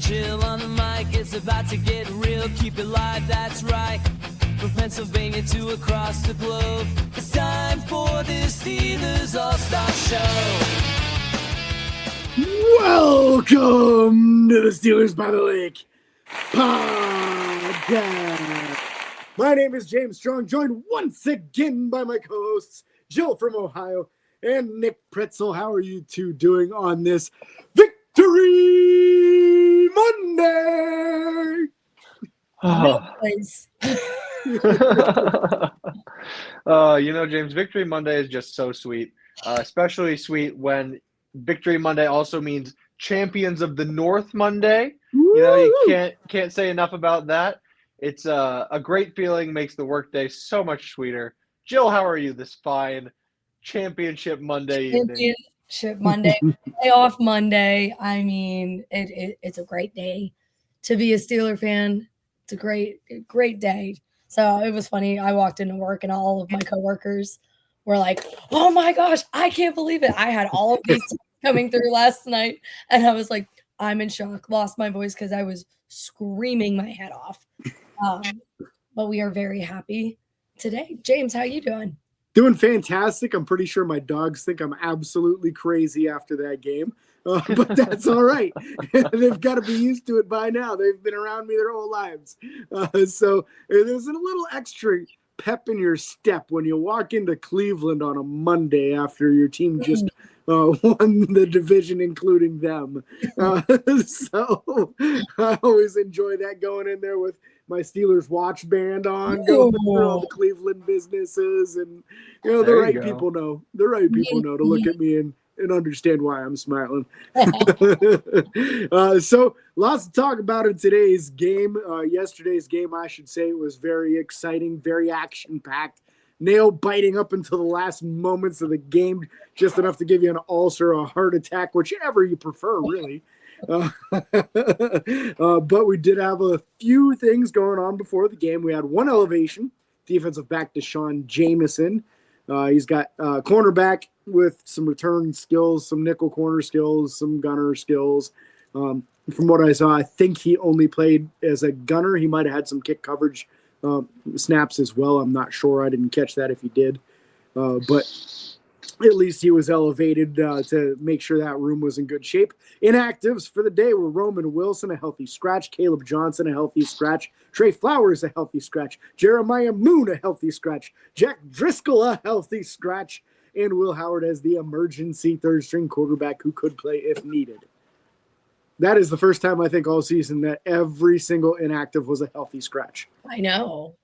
Jill on the mic. It's about to get real. Keep it live, that's right. From Pennsylvania to across the globe, it's time for the Steelers All-Star Show. Welcome to the Steelers by the Lake podcast. My name is James Strong, joined once again by my co-hosts, Jill from Ohio and Nick Pretzel. How are you two doing on this Victory Monday? Nice. James, Victory Monday is just so sweet, especially sweet when Victory Monday also means Champions of the North Monday. Woo! You know, you can't say enough about that. It's a great feeling, makes the workday so much sweeter. Jill, how are you this fine Championship Monday evening? Championship Monday, playoff Monday. I mean, it's a great day to be a Steeler fan. It's a great day. So it was funny. I walked into work and all of my coworkers were like, "Oh my gosh, I can't believe it." I had all of these coming through last night and I was like, I'm in shock, lost my voice because I was screaming my head off. But we are very happy today. James, how you doing? Doing fantastic. I'm pretty sure my dogs think I'm absolutely crazy after that game, but that's all right. They've got to be used to it by now. They've been around me their whole lives. So there's a little extra pep in your step when you walk into Cleveland on a Monday after your team just won the division, including them. So I always enjoy that, going in there with my Steelers watch band on, going through all the Cleveland businesses, and the right people know. The right people know to look at me and understand why I'm smiling. So lots to talk about in today's game. Yesterday's game, I should say, was very exciting, very action-packed. Nail biting up until the last moments of the game, just enough to give you an ulcer or a heart attack, whichever you prefer, really. But we did have a few things going on before the game. We had one elevation, defensive back Deshaun Jameson. He's got cornerback with some return skills, some nickel corner skills, some gunner skills. From what I saw, I think he only played as a gunner. He might have had some kick coverage snaps as well. I'm not sure. I didn't catch that if he did. But at least he was elevated to make sure that room was in good shape. Inactives for the day were Roman Wilson, a healthy scratch, Caleb Johnson, a healthy scratch, Trey Flowers, a healthy scratch, Jeremiah Moon, a healthy scratch, Jack Driscoll, a healthy scratch, and Will Howard as the emergency third-string quarterback who could play if needed. That is the first time, I think, all season that every single inactive was a healthy scratch. I know.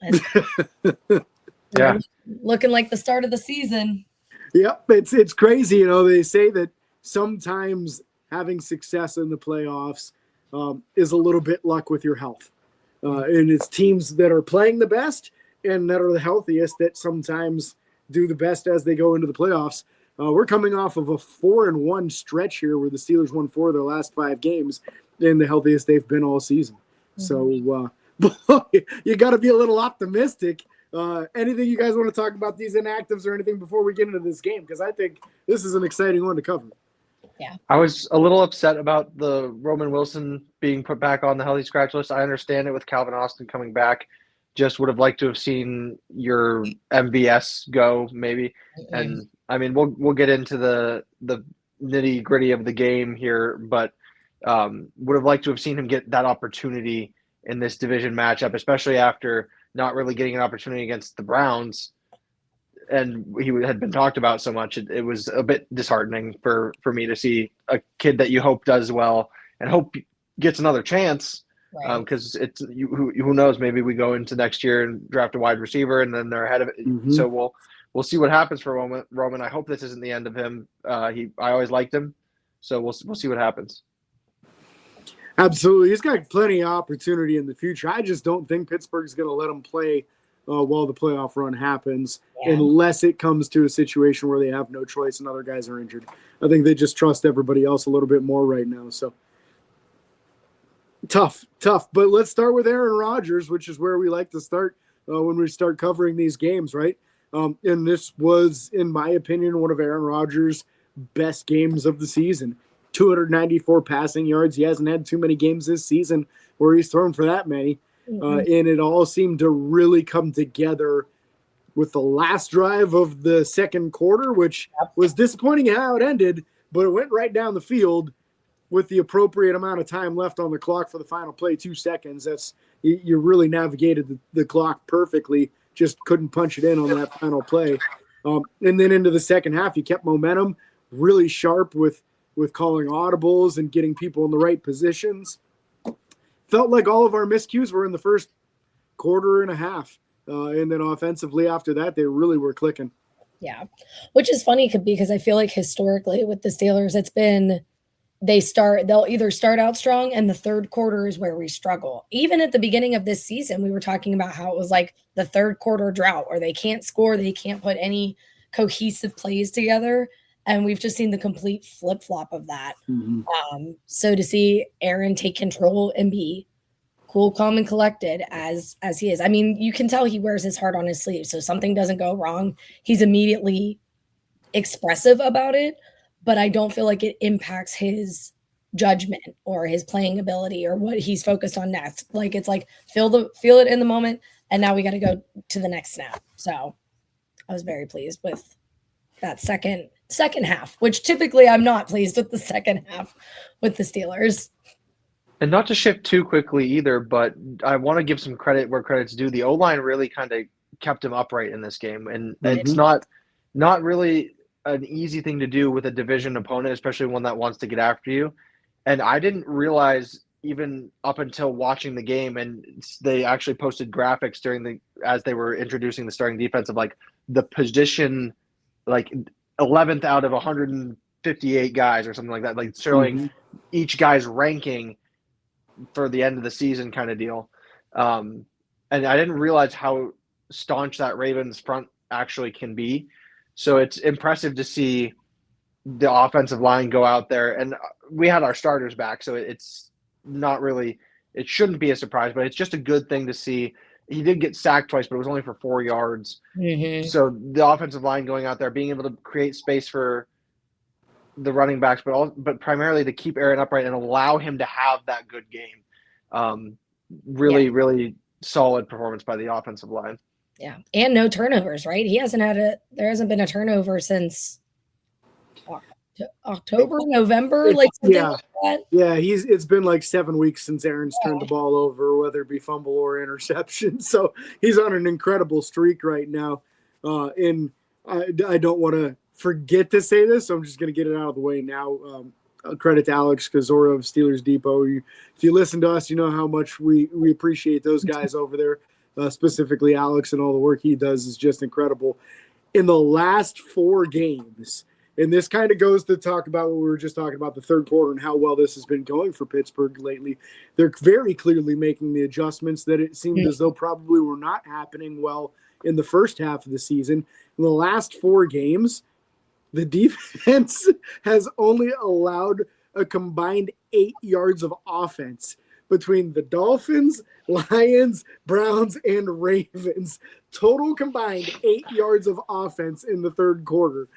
Yeah. Looking like the start of the season. Yep, it's crazy. They say that sometimes having success in the playoffs is a little bit luck with your health. And it's teams that are playing the best and that are the healthiest that sometimes do the best as they go into the playoffs. We're coming off of a 4-1 stretch here where the Steelers won 4 of their last 5 games and the healthiest they've been all season. Mm-hmm. So you got to be a little optimistic. Anything you guys want to talk about these inactives or anything before we get into this game? Because I think this is an exciting one to cover. Yeah. I was a little upset about the Roman Wilson being put back on the healthy scratch list. I understand it with Calvin Austin coming back. Just would have liked to have seen your MVS go maybe. Mm-hmm. And I mean, we'll get into the nitty gritty of the game here, but would have liked to have seen him get that opportunity in this division matchup, especially after not really getting an opportunity against the Browns. And he had been talked about so much. It was a bit disheartening for me to see a kid that you hope does well and hope gets another chance. Because it's who knows, maybe we go into next year and draft a wide receiver and then they're ahead of it. Mm-hmm. So we'll see what happens for Roman. I hope this isn't the end of him. I always liked him, so we'll see what happens. Absolutely, he's got plenty of opportunity in the future. I just don't think Pittsburgh's going to let him play while the playoff run happens, unless it comes to a situation where they have no choice and other guys are injured. I think they just trust everybody else a little bit more right now. So tough. But let's start with Aaron Rodgers, which is where we like to start when we start covering these games, right? And this was, in my opinion, one of Aaron Rodgers' best games of the season. 294 passing yards. He hasn't had too many games this season where he's thrown for that many. And it all seemed to really come together with the last drive of the second quarter, which was disappointing how it ended, but it went right down the field with the appropriate amount of time left on the clock for the final play, 2 seconds. You really navigated the clock perfectly, just couldn't punch it in on that final play. And then into the second half, you kept momentum, really sharp with calling audibles and getting people in the right positions. Felt like all of our miscues were in the first quarter and a half. And then offensively after that, they really were clicking. Yeah, which is funny because I feel like historically with the Steelers, it's been they'll either start out strong and the third quarter is where we struggle. Even at the beginning of this season, we were talking about how it was like the third quarter drought where they can't score, they can't put any cohesive plays together. And we've just seen the complete flip-flop of that. So to see Aaron take control and be cool, calm, and collected as he is. I mean, you can tell he wears his heart on his sleeve. So something doesn't go wrong, he's immediately expressive about it, but I don't feel like it impacts his judgment or his playing ability or what he's focused on next. Like it's like feel it in the moment, and now we got to go to the next snap. So I was very pleased with that second half, which typically I'm not pleased with the second half with the Steelers. And not to shift too quickly either, but I want to give some credit where credit's due. The O-line really kind of kept him upright in this game. And it's not really an easy thing to do with a division opponent, especially one that wants to get after you. And I didn't realize even up until watching the game, and they actually posted graphics as they were introducing the starting defense of like the position, like 11th out of 158 guys or something like that, like showing each guy's ranking for the end of the season kind of deal. And I didn't realize how staunch that Ravens front actually can be. So it's impressive to see the offensive line go out there, and we had our starters back. So it's not really, it shouldn't be a surprise, but it's just a good thing to see. He did get sacked twice, but it was only for 4 yards. So the offensive line going out there, being able to create space for the running backs, but primarily to keep Aaron upright and allow him to have that good game. Really solid performance by the offensive line. Yeah, and no turnovers, right? There hasn't been a turnover since October, November, like something like that. Yeah, it's been like 7 weeks since Aaron's turned the ball over, whether it be fumble or interception. So he's on an incredible streak right now. And I don't want to forget to say this, so I'm just going to get it out of the way now. Credit to Alex Kazora of Steelers Depot. If you listen to us, you know how much we appreciate those guys over there. Specifically Alex, and all the work he does is just incredible. In the last 4 games, and this kind of goes to talk about what we were just talking about, the third quarter and how well this has been going for Pittsburgh lately. They're very clearly making the adjustments that it seemed as though probably were not happening well in the first half of the season. In the last 4 games, the defense has only allowed a combined 8 yards of offense between the Dolphins, Lions, Browns, and Ravens. Total combined 8 yards of offense in the third quarter.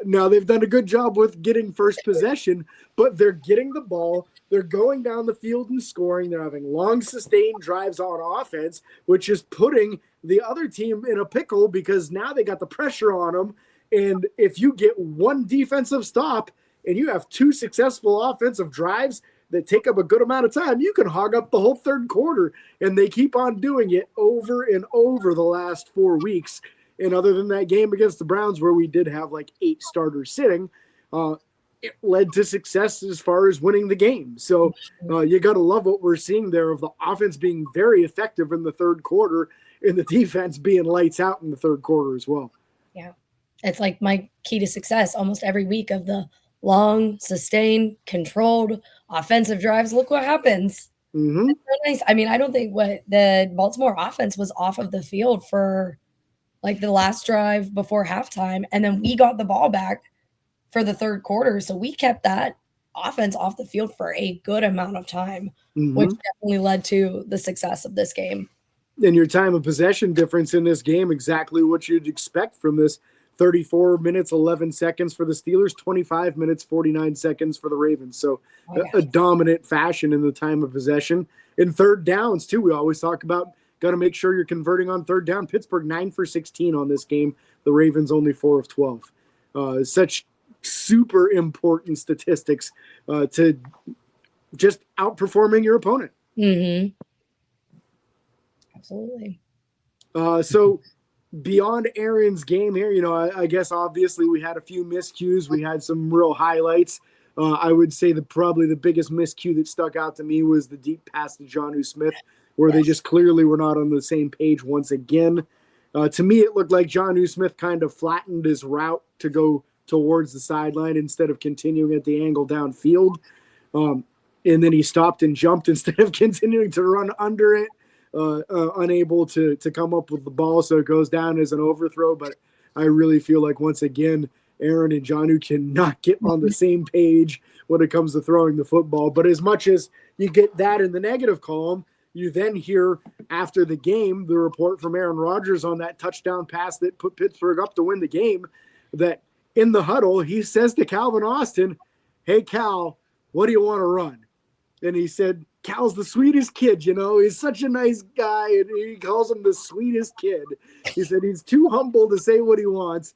Now, they've done a good job with getting first possession, but they're getting the ball. They're going down the field and scoring. They're having long, sustained drives on offense, which is putting the other team in a pickle because now they got the pressure on them. And if you get one defensive stop and you have 2 successful offensive drives that take up a good amount of time, you can hog up the whole third quarter. And they keep on doing it over and over the last 4 weeks. And other than that game against the Browns, where we did have like 8 starters sitting, it led to success as far as winning the game. So you got to love what we're seeing there of the offense being very effective in the third quarter and the defense being lights out in the third quarter as well. Yeah. It's like my key to success almost every week of the long, sustained, controlled offensive drives. Look what happens. It's so nice. I mean, I don't think what the Baltimore offense was off of the field for like the last drive before halftime. And then we got the ball back for the third quarter. So we kept that offense off the field for a good amount of time, which definitely led to the success of this game. And your time of possession difference in this game, exactly what you'd expect from this 34 minutes, 11 seconds for the Steelers, 25 minutes, 49 seconds for the Ravens. So a dominant fashion in the time of possession. In third downs, too, we always talk about got to make sure you're converting on third down. Pittsburgh 9 for 16 on this game. The Ravens only 4 of 12. Such super important statistics to just outperforming your opponent. Mm-hmm. Absolutely. So beyond Aaron's game here, I guess obviously we had a few miscues. We had some real highlights. I would say that probably the biggest miscue that stuck out to me was the deep pass to Jonnu Smith, where they just clearly were not on the same page once again. To me, it looked like Jonnu Smith kind of flattened his route to go towards the sideline instead of continuing at the angle downfield. And then he stopped and jumped instead of continuing to run under it, unable to come up with the ball. So it goes down as an overthrow. But I really feel like, once again, Aaron and Jonnu cannot get on the same page when it comes to throwing the football. But as much as you get that in the negative column, you then hear after the game the report from Aaron Rodgers on that touchdown pass that put Pittsburgh up to win the game, that in the huddle, he says to Calvin Austin, "Hey, Cal, what do you want to run?" And he said, "Cal's the sweetest kid, He's such a nice guy, and he calls him the sweetest kid." He said he's too humble to say what he wants.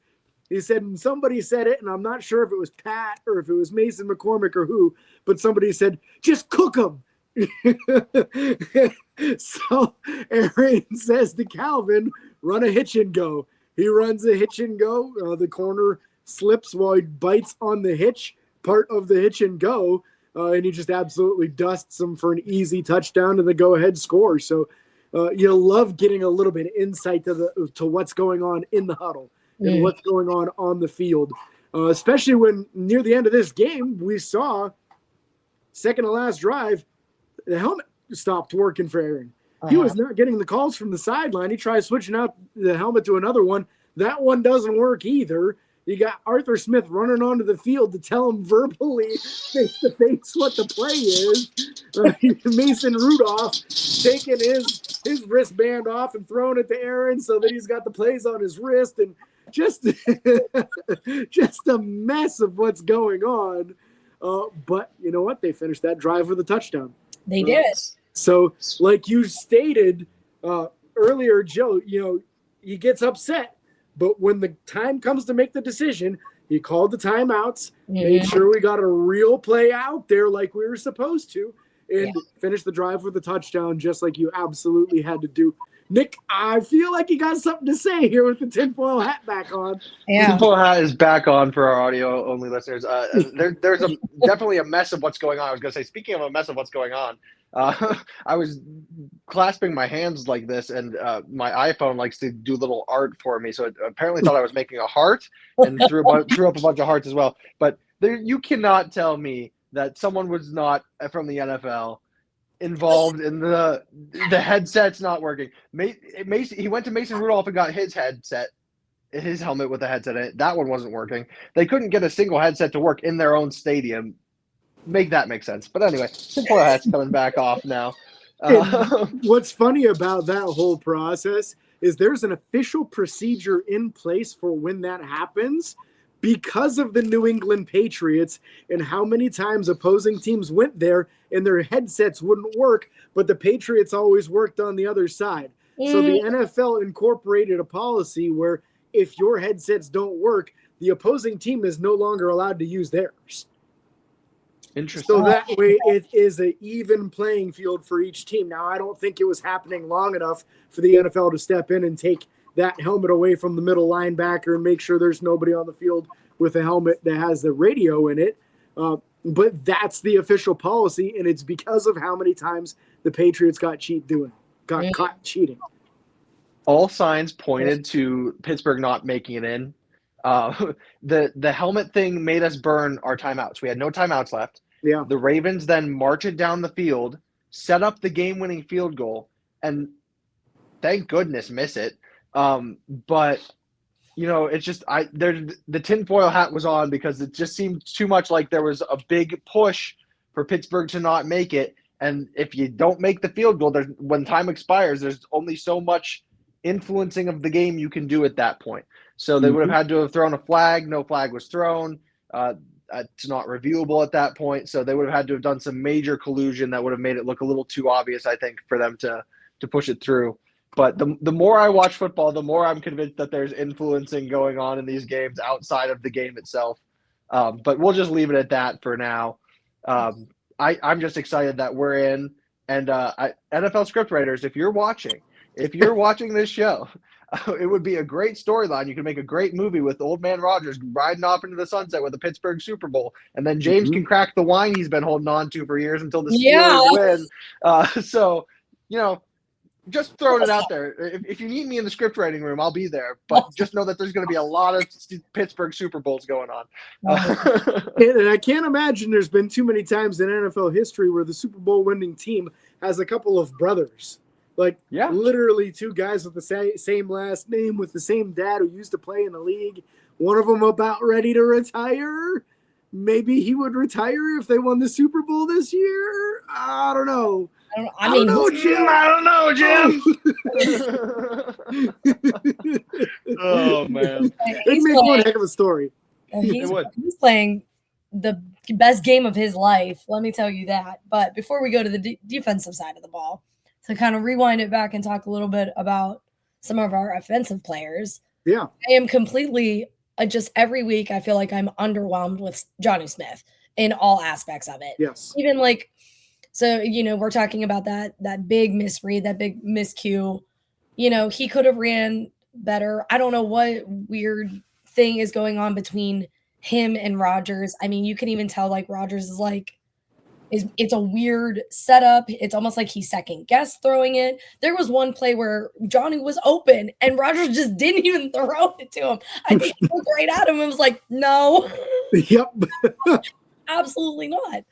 He said, and somebody said it, and I'm not sure if it was Pat or if it was Mason McCormick or who, but somebody said, "Just cook him." So Aaron says to Calvin, "Run a hitch and go." He runs a hitch and go. The corner slips while he bites on the hitch, part of the hitch and go, and he just absolutely dusts him for an easy touchdown and the go-ahead score. So you love getting a little bit of insight to what's going on in the huddle and what's going on the field, especially when near the end of this game we saw second to last drive, the helmet stopped working for Aaron. He was not getting the calls from the sideline. He tried switching out the helmet to another one. That one doesn't work either. You got Arthur Smith running onto the field to tell him verbally, face-to-face, what the play is. Mason Rudolph taking his wristband off and throwing it to Aaron so that he's got the plays on his wrist, and just a mess of what's going on. But you know what? They finished that drive with a touchdown. They did. So, like you stated earlier, Joe, he gets upset. But when the time comes to make the decision, he called the timeouts, made sure we got a real play out there like we were supposed to, and finished the drive with a touchdown just like you absolutely had to do. Nick, I feel like you got something to say here with the tinfoil hat back on. Yeah. Tinfoil hat is back on for our audio-only listeners. There's definitely a mess of what's going on. I was going to say, speaking of a mess of what's going on, I was clasping my hands like this, and my iPhone likes to do little art for me. So it apparently thought I was making a heart and threw up a bunch of hearts as well. But you cannot tell me that someone was not from the NFL involved in the headsets not working. He went to Mason Rudolph and got his helmet with a headset in it. That one wasn't working. They couldn't get a single headset to work in their own stadium. Make that make sense. But anyway, tinfoil hat's coming back off now. What's funny about that whole process is there's an official procedure in place for when that happens, because of the New England Patriots and how many times opposing teams went there and their headsets wouldn't work, but the Patriots always worked on the other side. So the NFL incorporated a policy where if your headsets don't work, the opposing team is no longer allowed to use theirs. Interesting. So that way it is an even playing field for each team. Now, I don't think it was happening long enough for the NFL to step in and take that helmet away from the middle linebacker and make sure there's nobody on the field with a helmet that has the radio in it. But that's the official policy, and it's because of how many times the Patriots got caught cheating. All signs pointed to Pittsburgh not making it in. The helmet thing made us burn our timeouts. We had no timeouts left. Yeah. The Ravens then march it down the field, set up the game-winning field goal, and thank goodness miss it. But it's just the tinfoil hat was on because it just seemed too much like there was a big push for Pittsburgh to not make it. And if you don't make the field goal, when time expires, there's only so much influencing of the game you can do at that point. So they would have had to have thrown a flag. No flag was thrown. It's not reviewable at that point. So they would have had to have done some major collusion that would have made it look a little too obvious, I think, for them to push it through. But the more I watch football, the more I'm convinced that there's influencing going on in these games outside of the game itself. But we'll just leave it at that for now. I'm just excited that we're in. And NFL scriptwriters, if you're watching this show, it would be a great storyline. You could make a great movie with Old Man Rogers riding off into the sunset with the Pittsburgh Super Bowl, and then James can crack the wine he's been holding on to for years until the Steelers win. So, just throwing it out there. If you need me in the script writing room, I'll be there. But just know that there's going to be a lot of Pittsburgh Super Bowls going on. And I can't imagine there's been too many times in NFL history where the Super Bowl winning team has a couple of brothers. Literally two guys with the same last name, with the same dad who used to play in the league. One of them about ready to retire. Maybe he would retire if they won the Super Bowl this year. I don't know. I don't know, Jim. Oh, man. It'd make one heck of a story. He's playing the best game of his life. Let me tell you that. But before we go to the defensive side of the ball, to kind of rewind it back and talk a little bit about some of our offensive players. Yeah. I am completely just every week I feel like I'm underwhelmed with Jonnu Smith in all aspects of it. Yes. Even so, we're talking about that big misread, that big miscue. He could have ran better. I don't know what weird thing is going on between him and Rodgers. I mean, you can even tell Rodgers is it's a weird setup. It's almost like he second guessed throwing it. There was one play where Johnny was open and Rodgers just didn't even throw it to him. I think he looked right at him and was like, no. Yep. Absolutely not.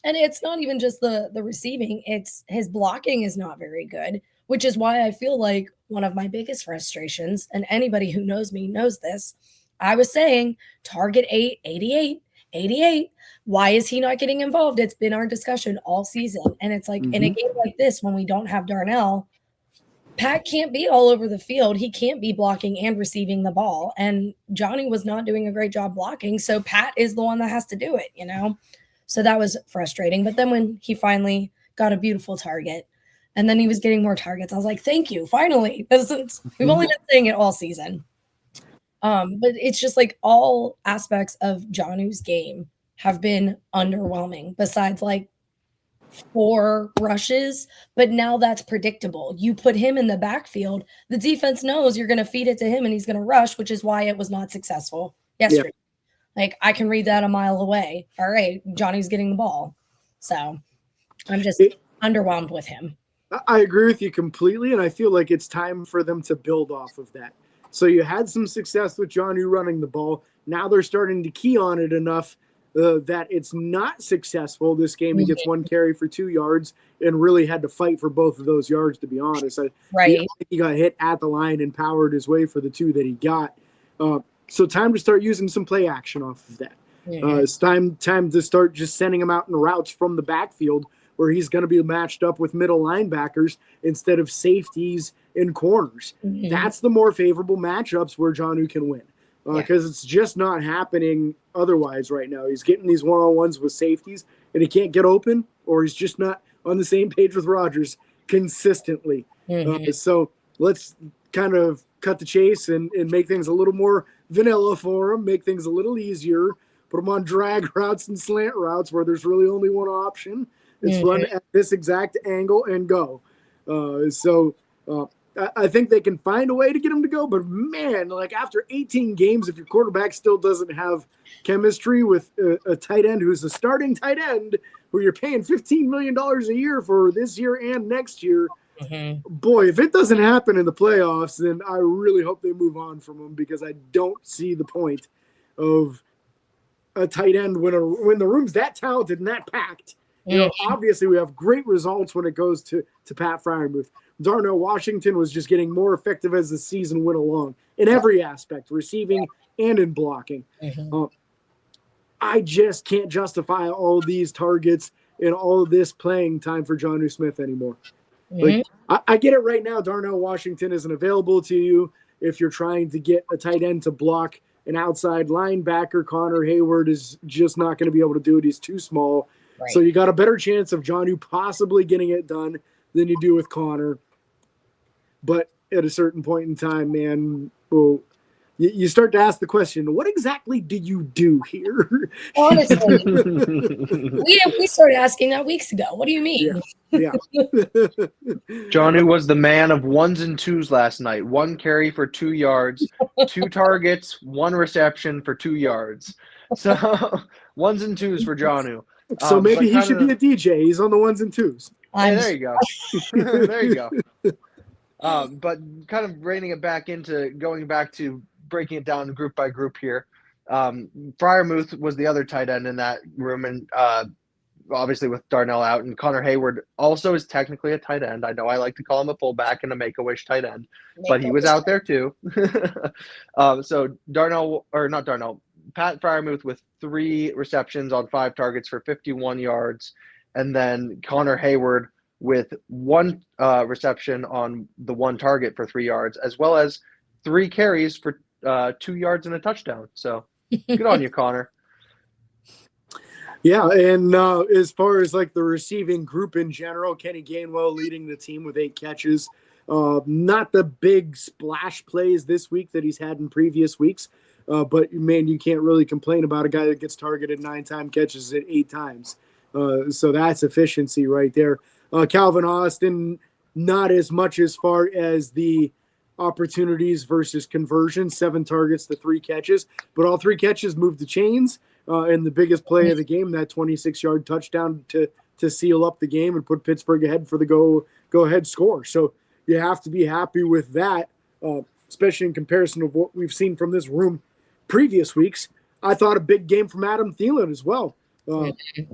And it's not even just the receiving. It's his blocking is not very good, which is why I feel like one of my biggest frustrations, and anybody who knows me knows this, I was saying target 88. Why is he not getting involved? It's been our discussion all season. And it's like in a game like this, when we don't have Darnell, Pat can't be all over the field. He can't be blocking and receiving the ball. And Johnny was not doing a great job blocking. So Pat is the one that has to do it, So that was frustrating. But then when he finally got a beautiful target and then he was getting more targets, I was like, thank you. Finally. We've only been saying it all season. But it's just all aspects of Jonnu's game have been underwhelming besides 4 rushes. But now that's predictable. You put him in the backfield, the defense knows you're going to feed it to him and he's going to rush, which is why it was not successful yesterday. Yeah. I can read that a mile away. All right, Johnny's getting the ball. So I'm just underwhelmed with him. I agree with you completely, and I feel like it's time for them to build off of that. So you had some success with Johnny running the ball. Now they're starting to key on it enough that it's not successful. This game, he gets 1 carry for 2 yards and really had to fight for both of those yards, to be honest. He got hit at the line and powered his way for the 2 that he got. So time to start using some play action off of that. It's time to start just sending him out in routes from the backfield where he's going to be matched up with middle linebackers instead of safeties and corners. That's the more favorable matchups where Jonnu can win because it's just not happening otherwise right now. He's getting these one-on-ones with safeties and he can't get open, or he's just not on the same page with Rodgers consistently. So let's kind of cut the chase and make things a little more vanilla for him, make things a little easier, put him on drag routes and slant routes where there's really only one option. It's run at this exact angle and go. I think they can find a way to get him to go. But, man, after 18 games, if your quarterback still doesn't have chemistry with a tight end who's a starting tight end who you're paying $15 million a year for this year and next year, boy, if it doesn't happen in the playoffs, then I really hope they move on from him because I don't see the point of a tight end when the room's that talented and that packed. Obviously we have great results when it goes to Pat Freiermuth. Darnell Washington was just getting more effective as the season went along in every aspect, receiving and in blocking. I just can't justify all these targets and all of this playing time for Jonnu Smith anymore. Like, I get it right now. Darnell Washington isn't available to you. If you're trying to get a tight end to block an outside linebacker, Connor Hayward is just not going to be able to do it. He's too small. Right. So you got a better chance of Jonnu possibly getting it done than you do with Connor. But at a certain point in time, man, well, you start to ask the question, what exactly do you do here? Honestly, we started asking that weeks ago. What do you mean? Yeah. Jonnu was the man of ones and twos last night. 1 carry for 2 yards, 2 targets, 1 reception for 2 yards. So ones and twos for Jonnu. So maybe he should be a DJ. He's on the ones and twos. Hey, there you go. There you go. But kind of reining it back into going back to breaking it down group by group here. Freiermuth was the other tight end in that room, and obviously with Darnell out, and Connor Hayward also is technically a tight end. I know I like to call him a fullback and a make-a-wish tight end, but he was out there too. So Pat Freiermuth with 3 receptions on 5 targets for 51 yards, and then Connor Hayward with 1 reception on the 1 target for 3 yards, as well as 3 carries for 2 yards and a touchdown. So good on you, Connor. Yeah, and as far as like the receiving group in general, Kenny Gainwell leading the team with 8 catches. Not the big splash plays this week that he's had in previous weeks, but man, you can't really complain about a guy that gets targeted 9 catches at 8 times. So that's efficiency right there. Calvin Austin, not as much as far as the opportunities versus conversion, 7 targets to 3 catches, but all 3 catches moved the chains. And the biggest play of the game, that 26-yard touchdown to seal up the game and put Pittsburgh ahead for the go-ahead score. So you have to be happy with that, especially in comparison to what we've seen from this room previous weeks. I thought a big game from Adam Thielen as well.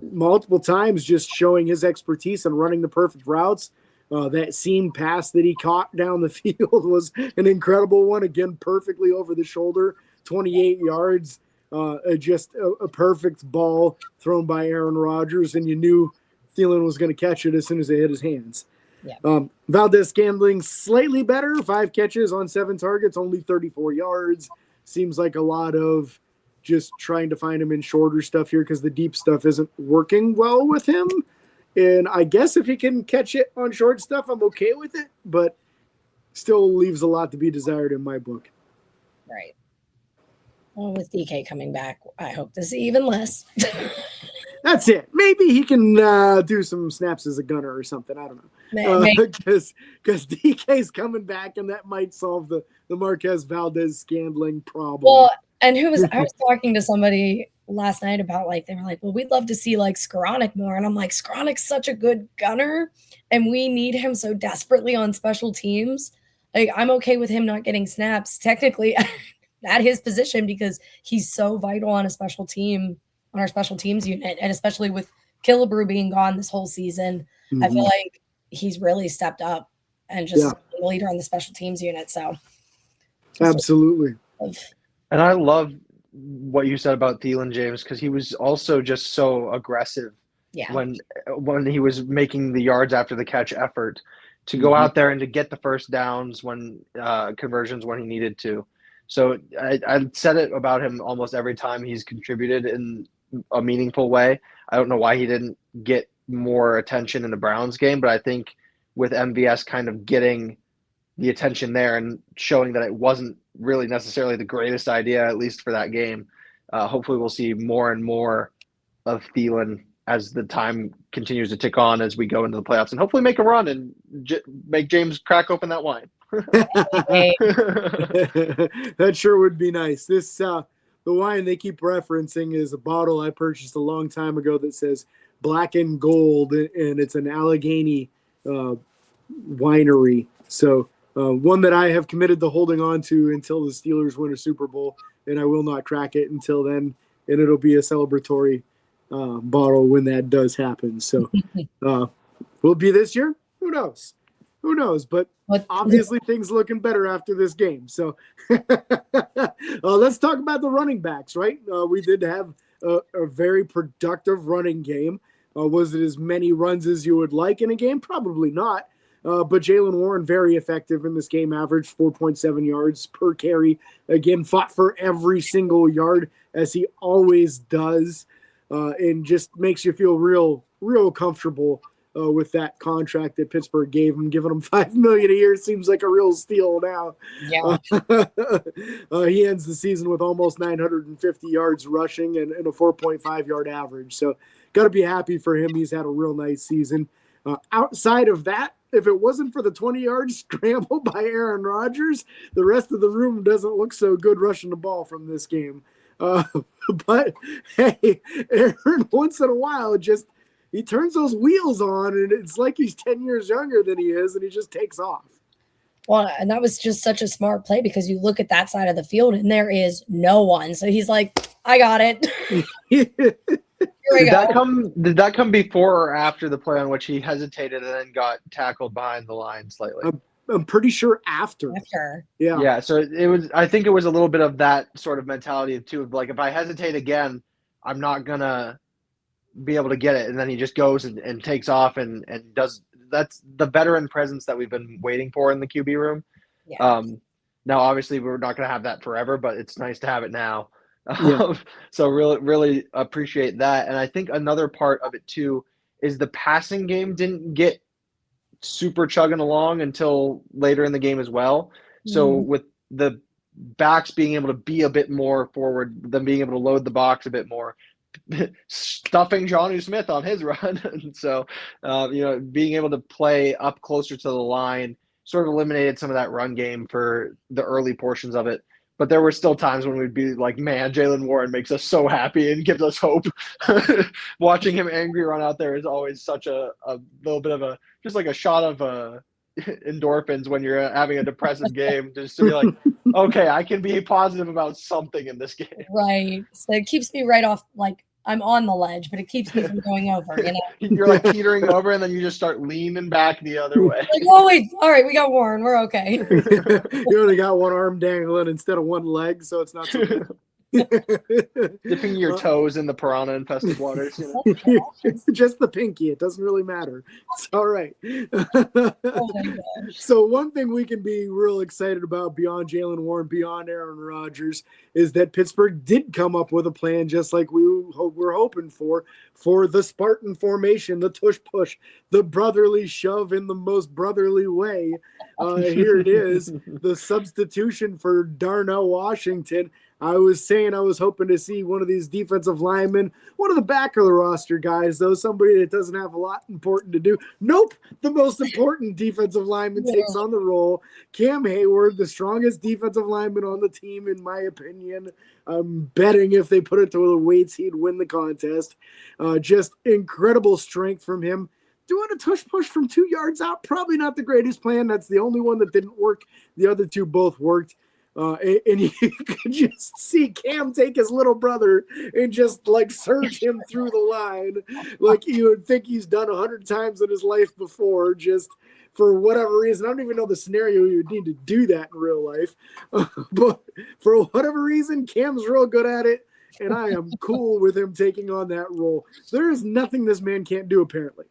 Multiple times just showing his expertise and running the perfect routes. That seam pass that he caught down the field was an incredible one. Again, perfectly over the shoulder, 28 yards. Just a perfect ball thrown by Aaron Rodgers, and you knew Thielen was going to catch it as soon as it hit his hands. Yeah. Valdez-Scantling slightly better, 5 catches on 7 targets, only 34 yards. Seems like a lot of just trying to find him in shorter stuff here because the deep stuff isn't working well with him. And I guess if he can catch it on short stuff, I'm okay with it, but still leaves a lot to be desired in my book. Right. Well, with DK coming back, I hope to see even less. That's it. Maybe he can do some snaps as a gunner or something. I don't know. Because DK's coming back, and that might solve the Marquez Valdez-Scantling problem. Well, and I was talking to somebody last night about, like, they were like, well, we'd love to see, like, Skoranek more. And I'm like, Skoranek's such a good gunner, and we need him so desperately on special teams. Like, I'm okay with him not getting snaps technically at his position because he's so vital on a special team, on our special teams unit. And especially with Killebrew being gone this whole season, I feel like he's really stepped up and just a leader on the special teams unit. So absolutely. And I love what you said about Thielen, James, because he was also just so aggressive when he was making the yards after the catch effort to go out there and to get the first downs when conversions when he needed to. So I said it about him almost every time he's contributed in a meaningful way. I don't know why he didn't get more attention in the Browns game, but I think with MVS kind of getting the attention there and showing that it wasn't really necessarily the greatest idea, at least for that game, hopefully we'll see more and more of Thielen as the time continues to tick on as we go into the playoffs, and hopefully make a run and make James crack open that wine. That sure would be nice. This the wine they keep referencing is a bottle I purchased a long time ago that says Black and Gold, and it's an Allegheny winery. So one that I have committed to holding on to until the Steelers win a Super Bowl, and I will not crack it until then, and it'll be a celebratory bottle when that does happen. So will it be this year? Who knows? Who knows? But obviously things looking better after this game. So let's talk about the running backs, right? We did have a very productive running game. Was it as many runs as you would like in a game? Probably not. But Jalen Warren, very effective in this game, averaged 4.7 yards per carry. Again, fought for every single yard, as he always does, and just makes you feel real comfortable with that contract that Pittsburgh gave him. Giving him $5 million a year seems like a real steal now. Yeah. He ends the season with almost 950 yards rushing and a 4.5 yard average. So got to be happy for him. He's had a real nice season. Outside of that, if it wasn't for the 20-yard scramble by Aaron Rodgers, the rest of the room doesn't look so good rushing the ball from this game. But hey, Aaron, once in a while, he turns those wheels on, and it's like he's 10 years younger than he is, and he just takes off. Well, and that was just such a smart play, because you look at that side of the field and there is no one. So he's like, I got it. Did that come before or after the play on which he hesitated and then got tackled behind the line slightly? I'm pretty sure after. Yeah. Yeah. So I think it was a little bit of that sort of mentality too. Of like, if I hesitate again, I'm not gonna be able to get it. And then he just goes and takes off and does. That's the veteran presence that we've been waiting for in the QB room. Yeah. Now, obviously, we're not going to have that forever, but it's nice to have it now. Yeah. So really appreciate that. And I think another part of it too is the passing game didn't get super chugging along until later in the game as well. So with the backs being able to be a bit more forward, them being able to load the box a bit more, stuffing Jonnu Smith on his run. And so, being able to play up closer to the line sort of eliminated some of that run game for the early portions of it. But there were still times when we'd be like, man, Jalen Warren makes us so happy and gives us hope. Watching him angry run out there is always such a little bit of just like a shot of endorphins when you're having a depressive game, just to be like, okay, I can be positive about something in this game. Right. So it keeps me right off, like I'm on the ledge, but it keeps me from going over, You're like teetering over, and then you just start leaning back the other way. Like, oh wait, all right, we got Warren, we're okay. You only got one arm dangling instead of one leg, so it's not so good. Dipping your toes in the piranha infested waters. It's just the pinky. It doesn't really matter. It's all right. Oh my gosh. So one thing we can be real excited about beyond Jalen Warren, beyond Aaron Rodgers, is that Pittsburgh did come up with a plan, just like we were hoping for the Spartan formation, the tush push, the brotherly shove in the most brotherly way. Here it is, the substitution for Darnell Washington. I was saying I was hoping to see one of these defensive linemen, one of the back of the roster guys, though, somebody that doesn't have a lot important to do. Nope, the most important defensive lineman takes on the role. Cam Hayward, the strongest defensive lineman on the team, in my opinion. I'm betting if they put it to the weights, he'd win the contest. Just incredible strength from him. Doing a tush push from 2 yards out, probably not the greatest plan. That's the only one that didn't work. The other two both worked. And you could just see Cam take his little brother and just like surge him through the line like you would think he's done 100 times in his life before, just for whatever reason. I don't even know the scenario you would need to do that in real life. But for whatever reason, Cam's real good at it, and I am cool with him taking on that role. There is nothing this man can't do, apparently.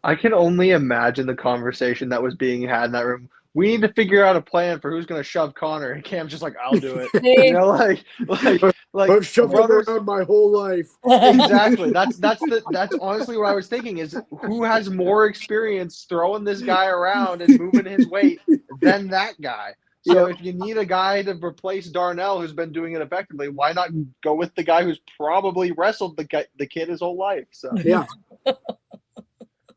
I can only imagine the conversation that was being had in that room. We need to figure out a plan for who's going to shove Connor. And Cam's just like, I'll do it. I've shoved him around my whole life. Exactly. That's honestly what I was thinking, is who has more experience throwing this guy around and moving his weight than that guy. So if you need a guy to replace Darnell, who's been doing it effectively, why not go with the guy who's probably wrestled the kid his whole life? So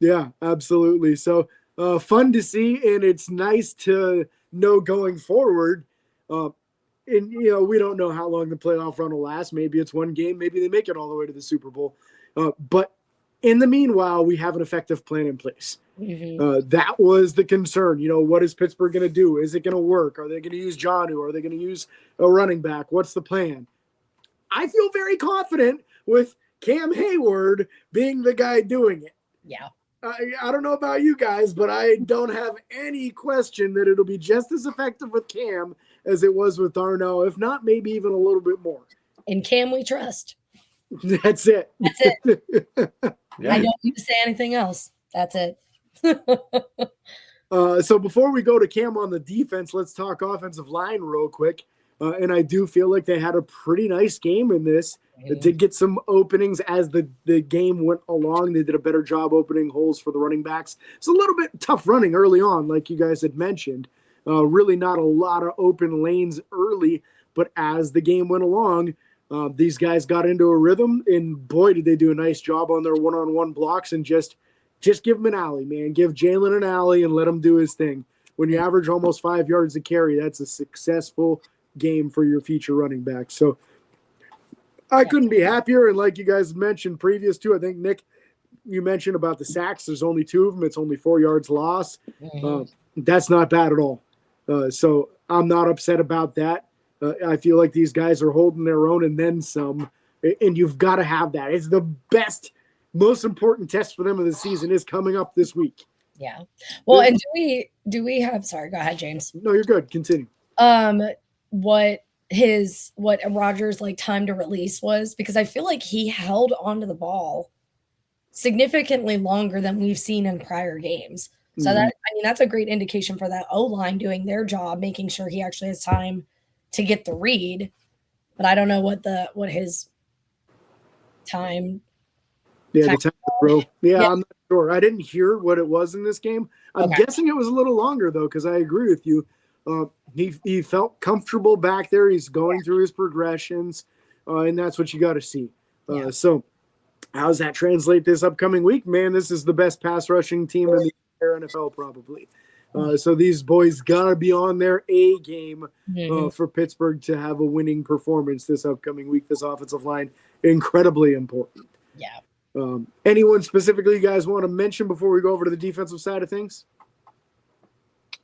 yeah, absolutely. So fun to see, and it's nice to know going forward. And we don't know how long the playoff run will last. Maybe it's one game. Maybe they make it all the way to the Super Bowl. But in the meanwhile, we have an effective plan in place. Mm-hmm. That was the concern. What is Pittsburgh going to do? Is it going to work? Are they going to use Jonnu? Are they going to use a running back? What's the plan? I feel very confident with Cam Hayward being the guy doing it. Yeah. I don't know about you guys, but I don't have any question that it'll be just as effective with Cam as it was with Darnell, if not maybe even a little bit more. In Cam we trust. That's it. That's it. I don't need to say anything else. That's it. So before we go to Cam on the defense, let's talk offensive line real quick. And I do feel like they had a pretty nice game in this. It did get some openings as the game went along. They did a better job opening holes for the running backs. It's a little bit tough running early on, like you guys had mentioned. Really not a lot of open lanes early, but as the game went along, these guys got into a rhythm, and boy, did they do a nice job on their one-on-one blocks and just give him an alley, man. Give Jalen an alley and let him do his thing. When you average almost 5 yards a carry, that's a successful game for your future running back. So I couldn't be happier. And like you guys mentioned previous to, I think, Nick, you mentioned about the sacks. There's only 2 of them. It's only 4 yards loss. That's not bad at all. So I'm not upset about that. I feel like these guys are holding their own and then some. And you've got to have that. It's the best, most important test for them of the season is coming up this week. Yeah. Well, and do we have, sorry, go ahead, James. No, you're good. Continue. What Rodgers' like time to release was, because I feel like he held onto the ball significantly longer than we've seen in prior games. So that's a great indication for that O-line doing their job, making sure he actually has time to get the read. But I don't know what his time. Yeah, the time to throw. Yeah, I'm not sure. I didn't hear what it was in this game. I'm guessing it was a little longer though, because I agree with you. He felt comfortable back there. He's going through his progressions, and that's what you got to see. So how does that translate this upcoming week? Man, this is the best pass rushing team in the entire NFL probably. So these boys got to be on their A game for Pittsburgh to have a winning performance this upcoming week. This offensive line, incredibly important. Yeah. Anyone specifically you guys want to mention before we go over to the defensive side of things?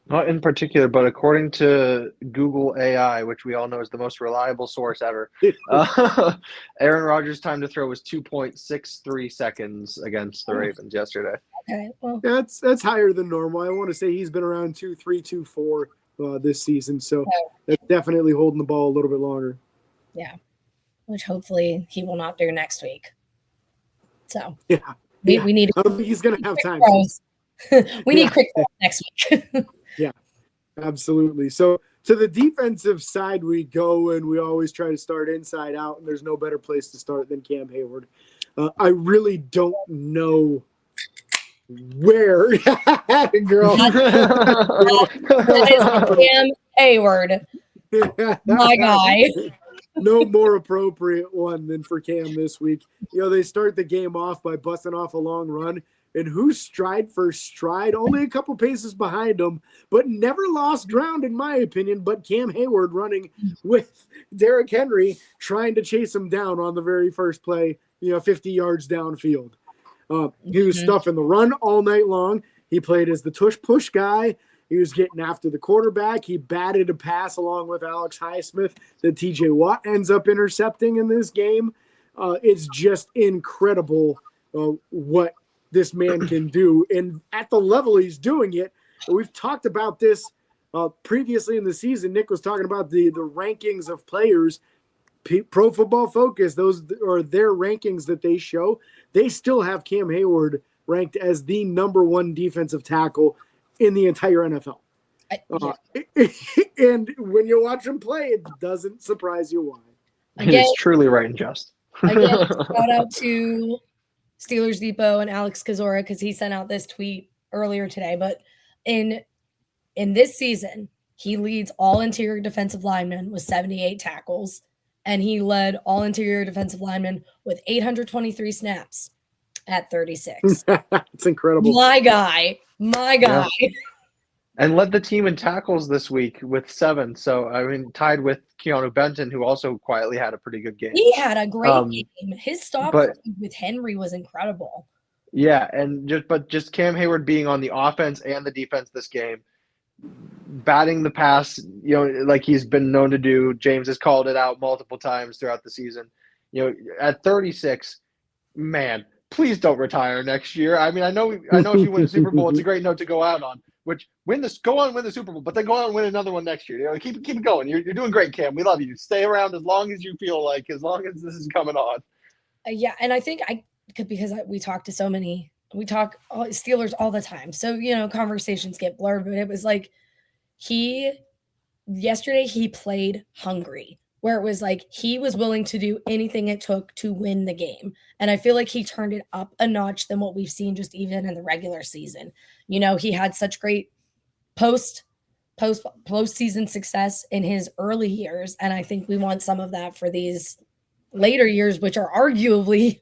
Not in particular, but according to Google AI, which we all know is the most reliable source ever, Aaron Rodgers' time to throw was 2.63 seconds against the Ravens yesterday. Okay, well, that's higher than normal. I want to say he's been around 2.3, 2.4 this season, so that's definitely holding the ball a little bit longer. Yeah, which hopefully he will not do next week. So we need. I don't think he's going to have time. We need quick next week. Yeah, absolutely. So to the defensive side we go, and we always try to start inside out, and there's no better place to start than Cam Hayward. I really don't know where. Girl. That is Cam Hayward. My guy. No more appropriate one than for Cam this week. They start the game off by busting off a long run. And who's stride for stride, only a couple paces behind him, but never lost ground, in my opinion, but Cam Hayward running with Derrick Henry trying to chase him down on the very first play, 50 yards downfield. He was stuffing the run all night long. He played as the tush-push guy. He was getting after the quarterback. He batted a pass along with Alex Highsmith that TJ Watt ends up intercepting in this game. It's just incredible what this man can do, and at the level he's doing it. We've talked about this previously in the season. Nick was talking about the rankings of players. Pro Football Focus, those are their rankings that they show. They still have Cam Hayward ranked as the number 1 defensive tackle in the entire NFL. And when you watch him play, it doesn't surprise you why. He is truly right and just. Again, shout out to Steelers Depot and Alex Kozora, because he sent out this tweet earlier today. But in this season, he leads all interior defensive linemen with 78 tackles, and he led all interior defensive linemen with 823 snaps at 36. It's incredible. My guy. Yeah. And led the team in tackles this week with 7. So, tied with Keanu Benton, who also quietly had a pretty good game. He had a great game. His stop with Henry was incredible. Yeah, and just Cam Hayward being on the offense and the defense this game, batting the pass, like he's been known to do. James has called it out multiple times throughout the season. At 36, man, please don't retire next year. I know if you win the Super Bowl, it's a great note to go out on. Which go on and win the Super Bowl, but then go on and win another one next year. Keep it going. You're doing great, Cam. We love you. Stay around as long as you feel like, as long as this is coming on. Yeah, and I think because we talked to so many we talk Steelers all the time. So, conversations get blurred, but it was like yesterday he played hungry, where it was like he was willing to do anything it took to win the game. And I feel like he turned it up a notch than what we've seen just even in the regular season. He had such great postseason success in his early years. And I think we want some of that for these later years, which are arguably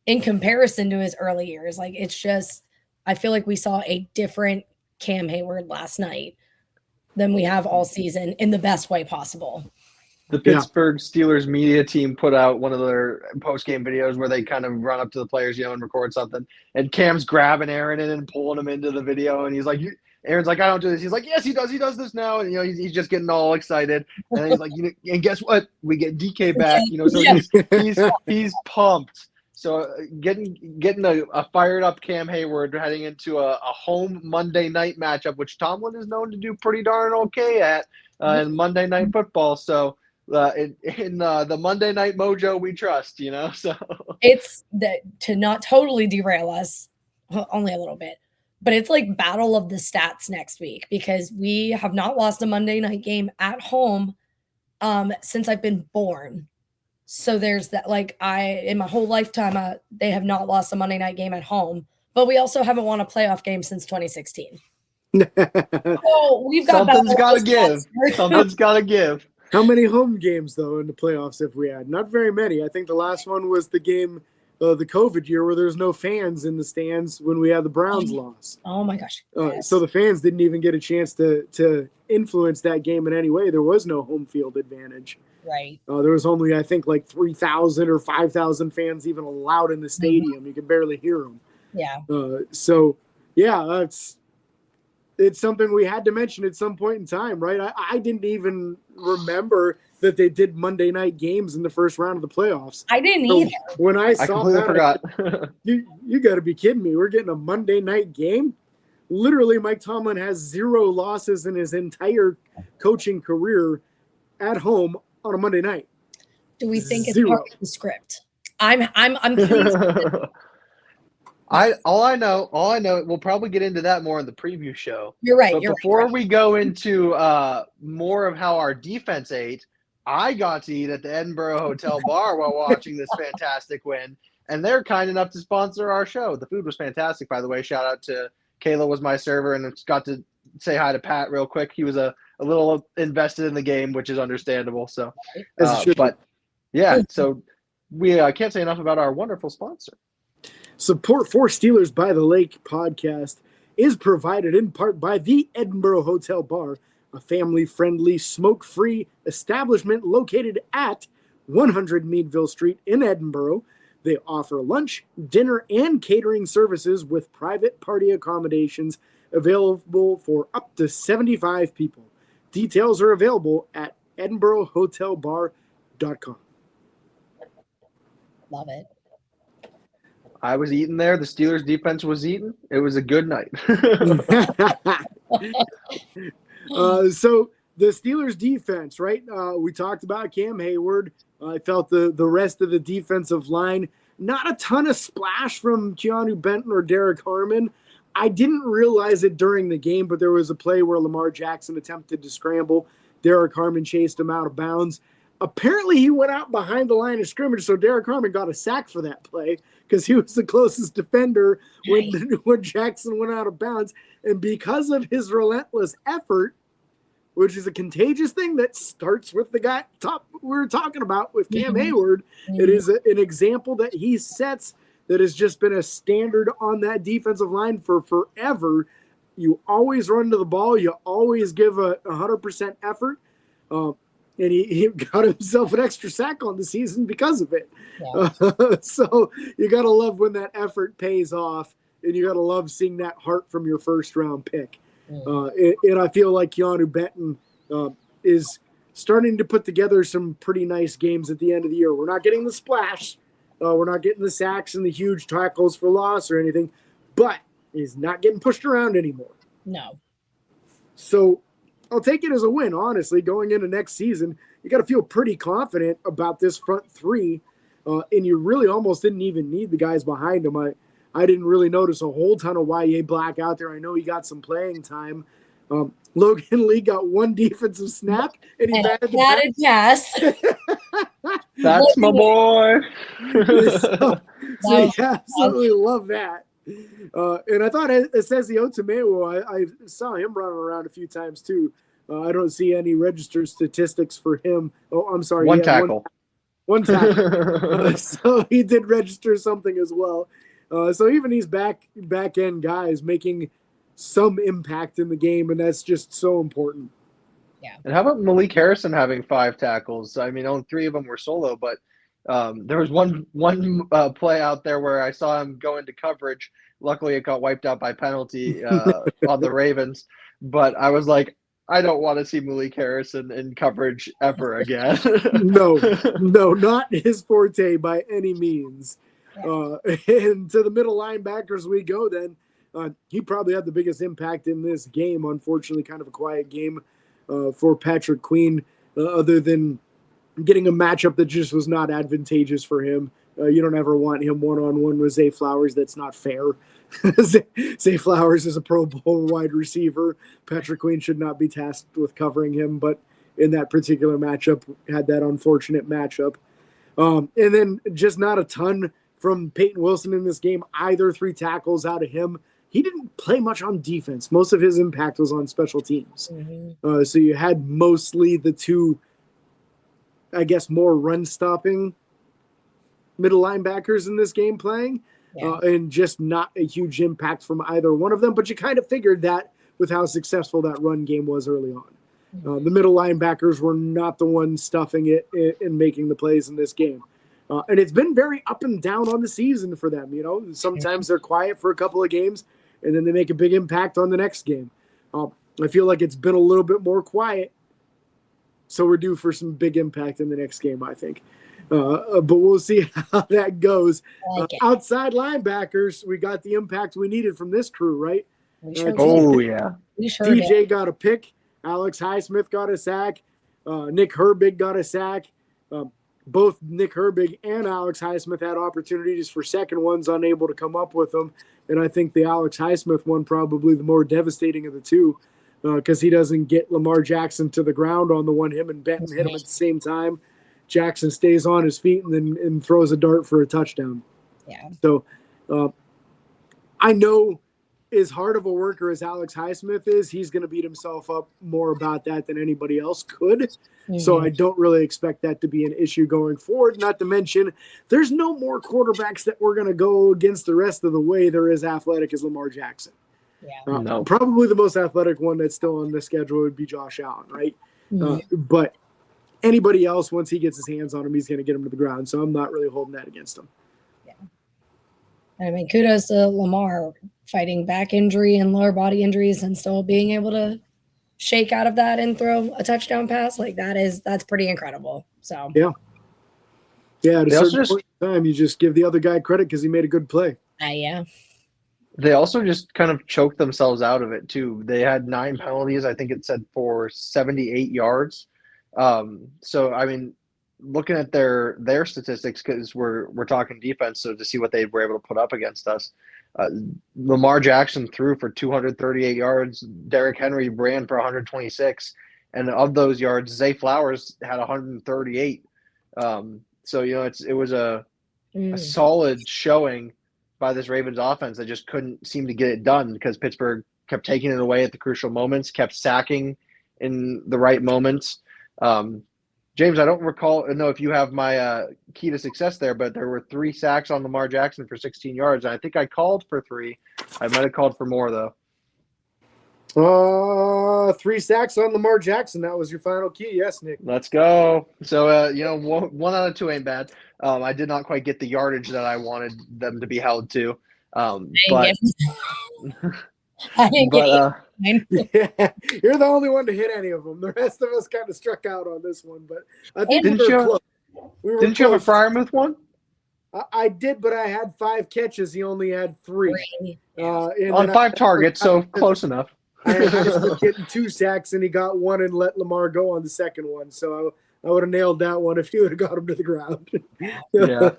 in comparison to his early years. Like, it's just, I feel like we saw a different Cam Hayward last night than we have all season in the best way possible. The Pittsburgh Steelers media team put out one of their post-game videos where they kind of run up to the players, and record something. And Cam's grabbing Aaron and pulling him into the video. And he's like, Aaron's like, I don't do this. He's like, yes, he does. He does this now. And, he's just getting all excited. And then he's like, and guess what? We get DK back, so he's pumped. So getting a fired up Cam Hayward heading into a home Monday night matchup, which Tomlin is known to do pretty darn okay at in Monday Night Football. So in the Monday Night mojo we trust, So it's to not totally derail us, only a little bit, but it's like battle of the stats next week, because we have not lost a Monday night game at home since I've been born. So there's that, in my whole lifetime, they have not lost a Monday night game at home, but we also haven't won a playoff game since 2016. So we've got something's got to give. Something's got to give. How many home games, though, in the playoffs have we had? Not very many. I think the last one was the game, the COVID year, where there's no fans in the stands when we had the Browns loss. Oh, my gosh. Yes. So the fans didn't even get a chance to influence that game in any way. There was no home field advantage. Right. There was only, I think, 3,000 or 5,000 fans even allowed in the stadium. Mm-hmm. You could barely hear them. Yeah. It's something we had to mention at some point in time, right? I didn't even remember that they did Monday night games in the first round of the playoffs. I didn't either. When I saw completely that, forgot. you got to be kidding me. We're getting a Monday night game? Literally, Mike Tomlin has 0 losses in his entire coaching career at home on a Monday night. Do we think 0. it's part of the script? I'm pleased. All I know, we'll probably get into that more in the preview show. You're right. But before we go into more of how our defense ate, I got to eat at the Edinburgh Hotel Bar while watching this fantastic win, and they're kind enough to sponsor our show. The food was fantastic, by the way. Shout out to Kayla, was my server, and got to say hi to Pat real quick. He was a little invested in the game, which is understandable. So, but yeah, so we can't say enough about our wonderful sponsor. Support for Steelers by the Lake podcast is provided in part by the Edinburgh Hotel Bar, a family-friendly, smoke-free establishment located at 100 Meadville Street in Edinburgh. They offer lunch, dinner, and catering services with private party accommodations available for up to 75 people. Details are available at edinburghhotelbar.com. Love it. I was eating there. The Steelers defense was eating. It was a good night. So the Steelers defense, right? We talked about Cam Hayward. I felt the rest of the defensive line, not a ton of splash from Keanu Benton or Derek Harmon. I didn't realize it during the game, but there was a play where Lamar Jackson attempted to scramble. Derek Harmon chased him out of bounds. Apparently, he went out behind the line of scrimmage, so Derek Harmon got a sack for that play because he was the closest defender when Jackson went out of bounds. And because of his relentless effort, which is a contagious thing that starts with the guy we were talking about with Cam Hayward, it is an example that he sets that has just been a standard on that defensive line for forever. You always run to the ball. You always give a 100% effort. And he got himself an extra sack on the season because of it. Yeah. So you got to love when that effort pays off, and you got to love seeing that heart from your first-round pick. And I feel like Keanu Benton is starting to put together some pretty nice games at the end of the year. We're not getting the splash. We're not getting the sacks and the huge tackles for loss or anything, but he's not getting pushed around anymore. No. So I'll take it as a win, honestly. Going into next season, you got to feel pretty confident about this front three, and you really almost didn't even need the guys behind them. I didn't really notice a whole ton of YA Black out there. I know he got some playing time. Logan Lee got one defensive snap, and he batted the pass. That's my boy. so you absolutely love that. And I thought it says the Otameo. I saw him running around a few times too. I don't see any registered statistics for him. Oh, I'm sorry. One tackle. One tackle. So he did register something as well. So even these back end guys making some impact in the game, and that's just so important. Yeah. And how about Malik Harrison having 5 tackles? I mean, only 3 of them were solo, but there was one play out there where I saw him go into coverage. Luckily, it got wiped out by penalty on the Ravens. But I was like, I don't want to see Malik Harrison in coverage ever again. No, not his forte by any means. And to the middle linebackers we go then. He probably had the biggest impact in this game. Unfortunately, kind of a quiet game for Patrick Queen, other than getting a matchup that just was not advantageous for him. You don't ever want him one-on-one with Zay Flowers. That's not fair. Zay Flowers is a Pro Bowl wide receiver. Patrick Queen should not be tasked with covering him, but in that particular matchup, had that unfortunate matchup. And then just not a ton from Peyton Wilson in this game. Either 3 tackles out of him. He didn't play much on defense. Most of his impact was on special teams. Mm-hmm. So you had mostly the 2, I guess, more run-stopping middle linebackers in this game playing, and just not a huge impact from either one of them. But you kind of figured that with how successful that run game was early on. Mm-hmm. The middle linebackers were not the ones stuffing it and making the plays in this game. And it's been very up and down on the season for them. You know, sometimes they're quiet for a couple of games, and then they make a big impact on the next game. I feel like it's been a little bit more quiet, so we're due for some big impact in the next game, I think. But we'll see how that goes. Outside linebackers, we got the impact we needed from this crew, right? Yeah. TJ got a pick. Alex Highsmith got a sack. Nick Herbig got a sack. Both Nick Herbig and Alex Highsmith had opportunities for second ones, unable to come up with them. And I think the Alex Highsmith one probably the more devastating of the two, because he doesn't get Lamar Jackson to the ground on the one. Him and Benton hit him at the same time. Jackson stays on his feet and throws a dart for a touchdown. Yeah. So I know as hard of a worker as Alex Highsmith is, he's going to beat himself up more about that than anybody else could. Mm-hmm. So I don't really expect that to be an issue going forward. Not to mention, there's no more quarterbacks that we're going to go against the rest of the way they're as athletic as Lamar Jackson. Yeah. No. Probably the most athletic one that's still on the schedule would be Josh Allen, right? Mm-hmm. But anybody else, once he gets his hands on him, he's going to get him to the ground. So I'm not really holding that against him. Yeah. I mean, kudos to Lamar fighting back injury and lower body injuries and still being able to shake out of that and throw a touchdown pass. Like that's pretty incredible. So yeah. At a certain point in time, you just give the other guy credit because he made a good play. Yeah. They also just kind of choked themselves out of it too. They had 9 penalties. I think it said for 78 yards. So I mean, looking at their statistics, because we're talking defense, so to see what they were able to put up against us. Lamar Jackson threw for 238 yards. Derrick Henry ran for 126, and of those yards, Zay Flowers had 138. So it was a solid showing by this Ravens offense that just couldn't seem to get it done because Pittsburgh kept taking it away at the crucial moments, kept sacking in the right moments. James, I don't know if you have my key to success there, but there were 3 sacks on Lamar Jackson for 16 yards. And I think I called for 3. I might have called for more, though. 3 sacks on Lamar Jackson. That was your final key. Yes, Nick. Let's go. So, 1 out of 2 ain't bad. I did not quite get the yardage that I wanted them to be held to. But I didn't get yeah, you're the only one to hit any of them. The rest of us kind of struck out on this one, but I think didn't you have a Fryermuth one? I did, but I had 5 catches. He only had 3. On 5 targets, so close enough. I was getting 2 sacks, and he got 1 and let Lamar go on the second one. So I would have nailed that one if he would have got him to the ground. Yeah.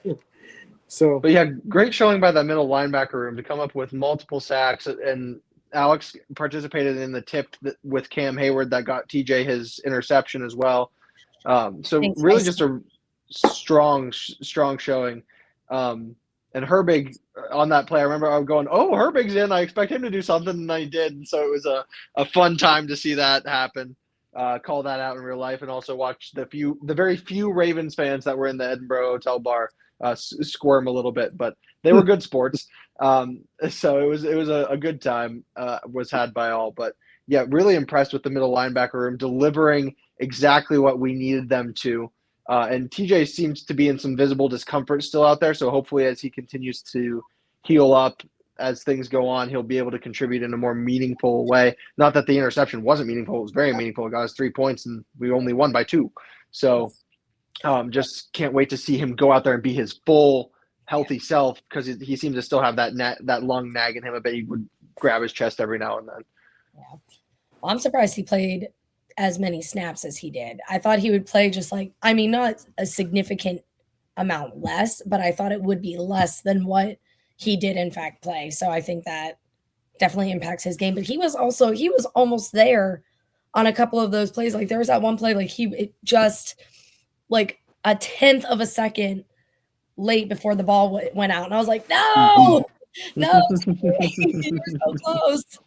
So, But yeah, great showing by that middle linebacker room to come up with multiple sacks. And Alex participated in the tip with Cam Hayward that got TJ his interception as well. So Thanks, really Tyson. just a strong showing. And Herbig on that play, I remember I was going, "Oh, Herbig's in. I expect him to do something," and he did. And so it was a fun time to see that happen. Call that out in real life, and also watch the very few Ravens fans that were in the Edinburgh hotel bar squirm a little bit, but they were good sports. So it was a good time was had by all. But yeah, really impressed with the middle linebacker room delivering exactly what we needed them to. And TJ seems to be in some visible discomfort still out there. So hopefully as he continues to heal up as things go on, he'll be able to contribute in a more meaningful way. Not that the interception wasn't meaningful. It was very meaningful. It got us 3 points and we only won by 2. So just can't wait to see him go out there and be his full healthy self, because he seems to still have that lung nag in him. I bet he would grab his chest every now and then. Yeah. Well, I'm surprised he played as many snaps as he did. I thought he would play just not a significant amount less, but I thought it would be less than what he did in fact play. So I think that definitely impacts his game. But he was almost there on a couple of those plays. Like there was that one play, it just like a 10th of a second late before the ball went out. And I was like, no, you're so close.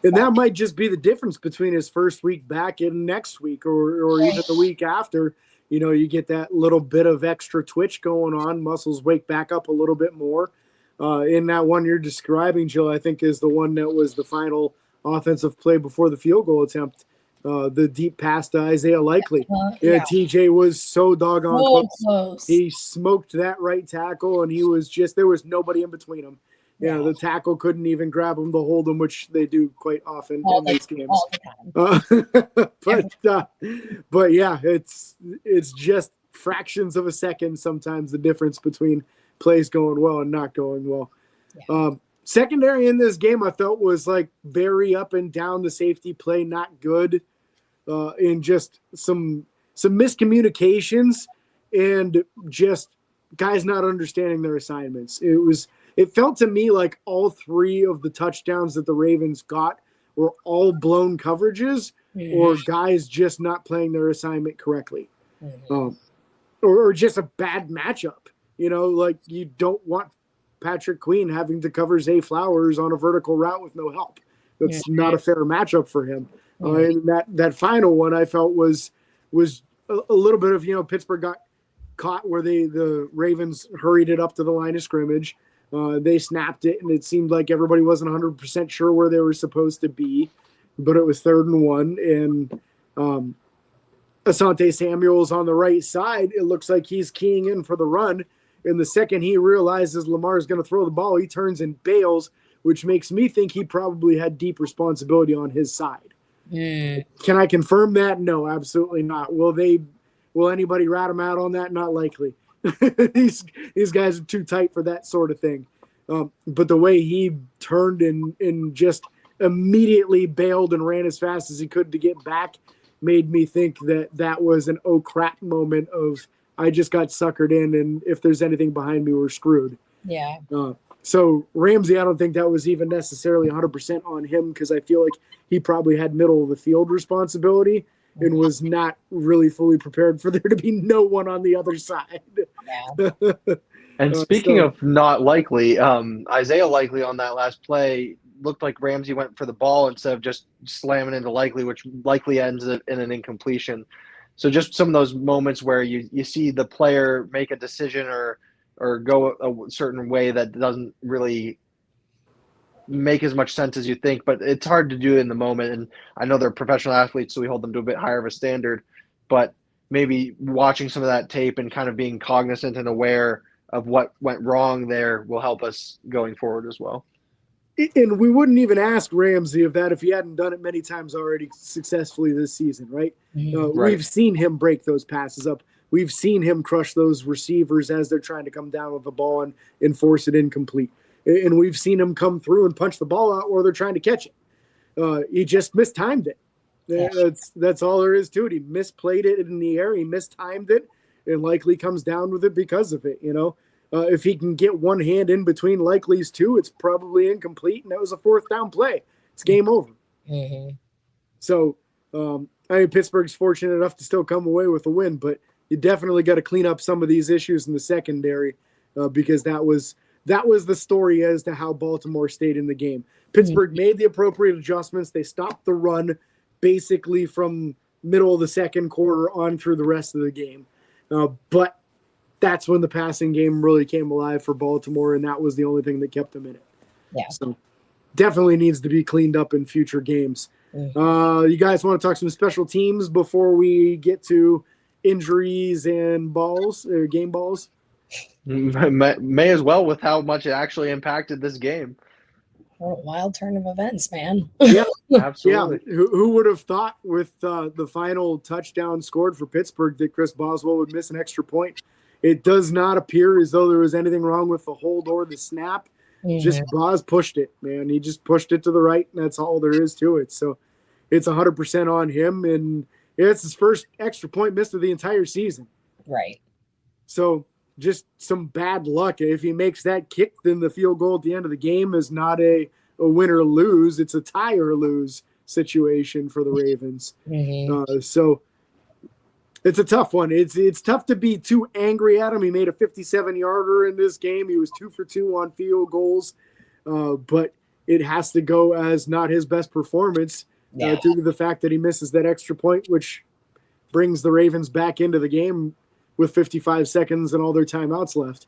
and that might just be the difference between his first week back and next week or even the week after. You get that little bit of extra twitch going on, muscles wake back up a little bit more. In that one you're describing, Jill, I think is the one that was the final offensive play before the field goal attempt. The deep pass to Isaiah Likely. TJ was so doggone close. He smoked that right tackle, and there was nobody in between them. The tackle couldn't even grab him to hold him, which they do quite often in these games. But yeah, it's just fractions of a second sometimes the difference between plays going well and not going well. Yeah. Secondary in this game I felt was very up and down. The safety play not good, and just some miscommunications and just guys not understanding their assignments. It felt to me like all 3 of the touchdowns that the Ravens got were all blown coverages or guys just not playing their assignment correctly, or just a bad matchup. You don't want Patrick Queen having to cover Zay Flowers on a vertical route with no help. That's not a fair matchup for him. And that final one I felt was a little bit of, Pittsburgh got caught where the Ravens hurried it up to the line of scrimmage. They snapped it, and it seemed like everybody wasn't 100% sure where they were supposed to be, but it was 3rd and 1. And Asante Samuel's on the right side. It looks like he's keying in for the run. And the second he realizes Lamar is going to throw the ball, he turns and bails, which makes me think he probably had deep responsibility on his side. Can I confirm that? No, absolutely not. Will anybody rat him out on that? Not likely. These guys are too tight for that sort of thing. But the way he turned and just immediately bailed and ran as fast as he could to get back made me think that was an oh crap moment of I just got suckered in, and if there's anything behind me, we're screwed. Yeah. So Ramsey, I don't think that was even necessarily 100% on him, because I feel like he probably had middle of the field responsibility and was not really fully prepared for there to be no one on the other side. Yeah. And speaking of not likely, Isaiah Likely on that last play looked like Ramsey went for the ball instead of just slamming into Likely, which likely ends in an incompletion. So just some of those moments where you see the player make a decision or go a certain way that doesn't really make as much sense as you think, but it's hard to do in the moment. And I know they're professional athletes, so we hold them to a bit higher of a standard, but maybe watching some of that tape and kind of being cognizant and aware of what went wrong there will help us going forward as well. And we wouldn't even ask Ramsey of that if he hadn't done it many times already successfully this season, right? Mm-hmm. Right. We've seen him break those passes up. We've seen him crush those receivers as they're trying to come down with the ball and force it incomplete. And we've seen him come through and punch the ball out where they're trying to catch it. He just mistimed it. That's all there is to it. He misplayed it in the air. He mistimed it and likely comes down with it because of it, If he can get one hand in between Likely's two, it's probably incomplete, and that was a 4th down play. It's game over. Mm-hmm. So, Pittsburgh's fortunate enough to still come away with a win, but you definitely got to clean up some of these issues in the secondary because that was the story as to how Baltimore stayed in the game. Pittsburgh made the appropriate adjustments. They stopped the run basically from middle of the second quarter on through the rest of the game. But that's when the passing game really came alive for Baltimore, and that was the only thing that kept them in it. Yeah. So definitely needs to be cleaned up in future games. You guys want to talk some special teams before we get to injuries and game balls? May as well with how much it actually impacted this game. What a wild turn of events, man. Yeah, absolutely. Yeah. Who would have thought with the final touchdown scored for Pittsburgh that Chris Boswell would miss an extra point? It does not appear as though there was anything wrong with the hold or the snap. Just Boz pushed it, man. He just pushed it to the right, and that's all there is to it. So it's 100% on him, and it's his first extra point missed of the entire season. Right. So just some bad luck. If he makes that kick, then the field goal at the end of the game is not a win or lose. It's a tie or lose situation for the Ravens. So it's a tough one. It's tough to be too angry at him. He made a 57-yarder in this game. He was 2 for 2 on field goals, but it has to go as not his best performance due to the fact that he misses that extra point, which brings the Ravens back into the game with 55 seconds and all their timeouts left.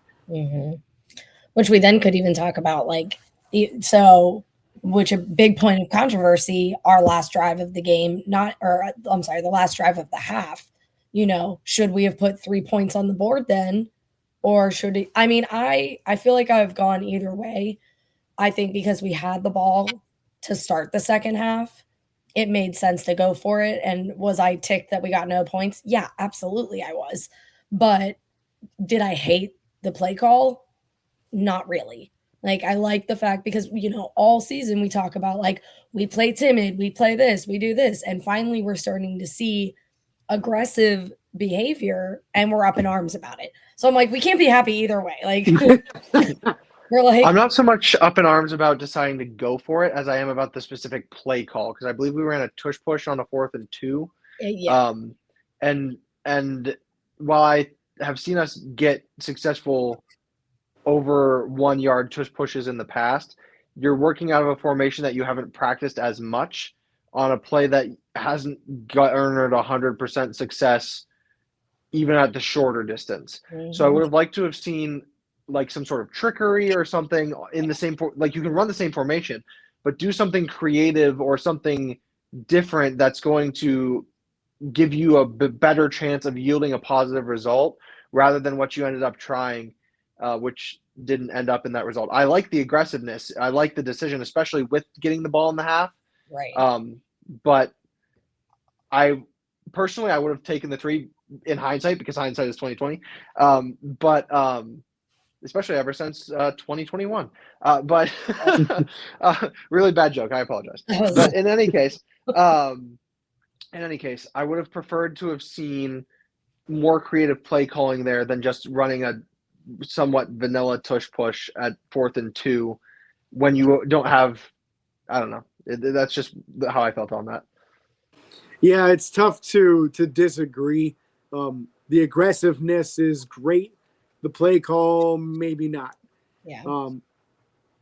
Which we then could even talk about, which a big point of controversy, our last drive of the game, the last drive of the half. Should we have put 3 points on the board then? Or should it? I mean, I feel like I've gone either way. I think because we had the ball to start the second half, it made sense to go for it. And was I ticked that we got no points? Yeah, absolutely I was. But did I hate the play call? Not really. I like the fact because, all season we talk about, we play timid, we play this, we do this. And finally we're starting to see aggressive behavior and we're up in arms about it. So I'm we can't be happy either way. We're I'm not so much up in arms about deciding to go for it as I am about the specific play call, because I believe we ran a tush push on a 4th and 2. Yeah. And while I have seen us get successful over 1 yard tush pushes in the past, you're working out of a formation that you haven't practiced as much on a play that hasn't garnered 100% success even at the shorter distance. So I would have liked to have seen some sort of trickery or something in the same you can run the same formation, but do something creative or something different that's going to give you a better chance of yielding a positive result rather than what you ended up trying, which didn't end up in that result. I like the aggressiveness. I like the decision, especially with getting the ball in the half. Right. But I personally would have taken the 3 in hindsight, because hindsight is 2020. Especially ever since 2021. But really bad joke. I apologize. But in any case, I would have preferred to have seen more creative play calling there than just running a somewhat vanilla tush push at 4th and 2 when you don't have. I don't know. That's just how I felt on that. Yeah, it's tough to disagree. The aggressiveness is great. The play call, maybe not. Yeah.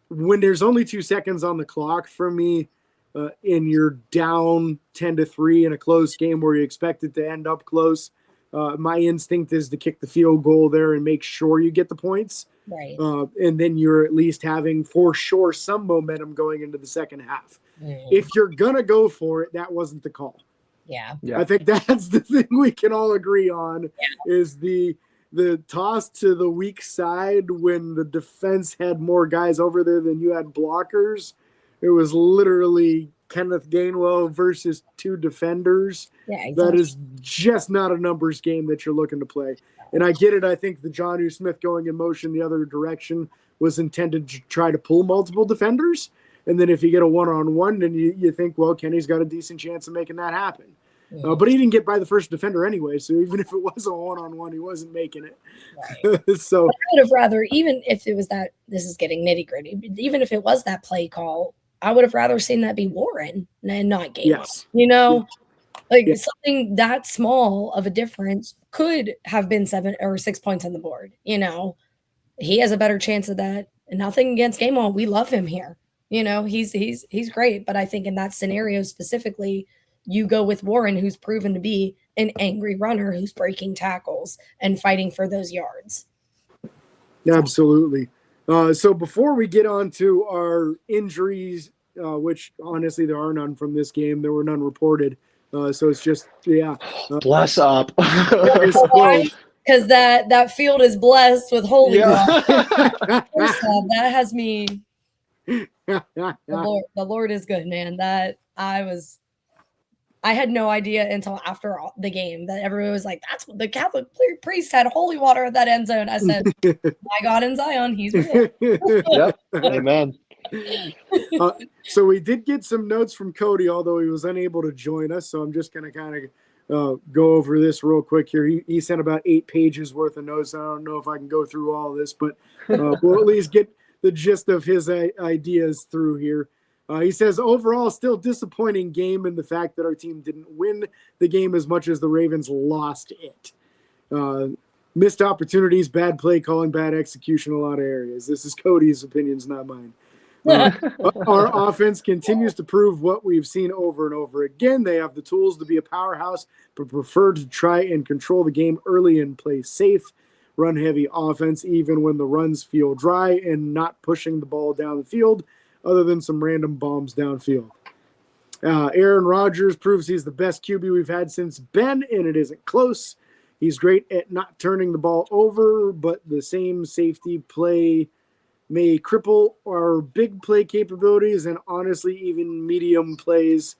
When there's only 2 seconds on the clock for me, and you're down 10-3 in a close game where you expect it to end up close, my instinct is to kick the field goal there and make sure you get the points. Right. And then you're at least having, for sure, some momentum going into the second half. If you're going to go for it, that wasn't the call. Yeah. I think that's the thing we can all agree on is the toss to the weak side when the defense had more guys over there than you had blockers. It was literally Kenneth Gainwell versus 2 defenders. Yeah, exactly. That is just not a numbers game that you're looking to play. And I get it. I think the Jonnu Smith going in motion the other direction was intended to try to pull multiple defenders. And then if you get a one-on-one, then you think, well, Kenny's got a decent chance of making that happen. But he didn't get by the first defender anyway, so even if it was a one-on-one, he wasn't making it. Right. So I would have rather, even if it was that, this is getting nitty-gritty, even if it was that play call, I would have rather seen that be Warren and not Gainwell. yes. You know, like Yeah. something that small of a difference could have been 7 or 6 points on the board. You know, he has a better chance of that. And nothing against Gainwell. We love him here. You know, he's great. But I think in that scenario specifically, you go with Warren, who's proven to be an angry runner who's breaking tackles and fighting for those yards. Absolutely. So before we get on to our injuries, which honestly there are none from this game, there were none reported. So it's just Bless up. Because that field is blessed with holy water. Yeah. First off, that has me. The Lord is good, man. That I had no idea until after the game that everyone was like, "That's what the Catholic priest had holy water at that end zone." I said, "My God in Zion, He's real." Yep. Amen. So we did get some notes from Cody, although he was unable to join us. So I'm just going to kind of go over this real quick here. He sent about 8 pages worth of notes. I don't know if I can go through all this, but we'll at least get the gist of his ideas through here. He says, overall, still disappointing game in the fact that our team didn't win the game as much as the Ravens lost it. Missed opportunities, bad play calling, bad execution, a lot of areas. This is Cody's opinions, not mine. Our offense continues to prove what we've seen over and over again. They have the tools to be a powerhouse, but prefer to try and control the game early and play safe, run-heavy offense, even when the runs feel dry and not pushing the ball down the field, other than some random bombs downfield. Aaron Rodgers proves he's the best QB we've had since Ben, and it isn't close. He's great at not turning the ball over, but the same safety play may cripple our big play capabilities and honestly even medium plays.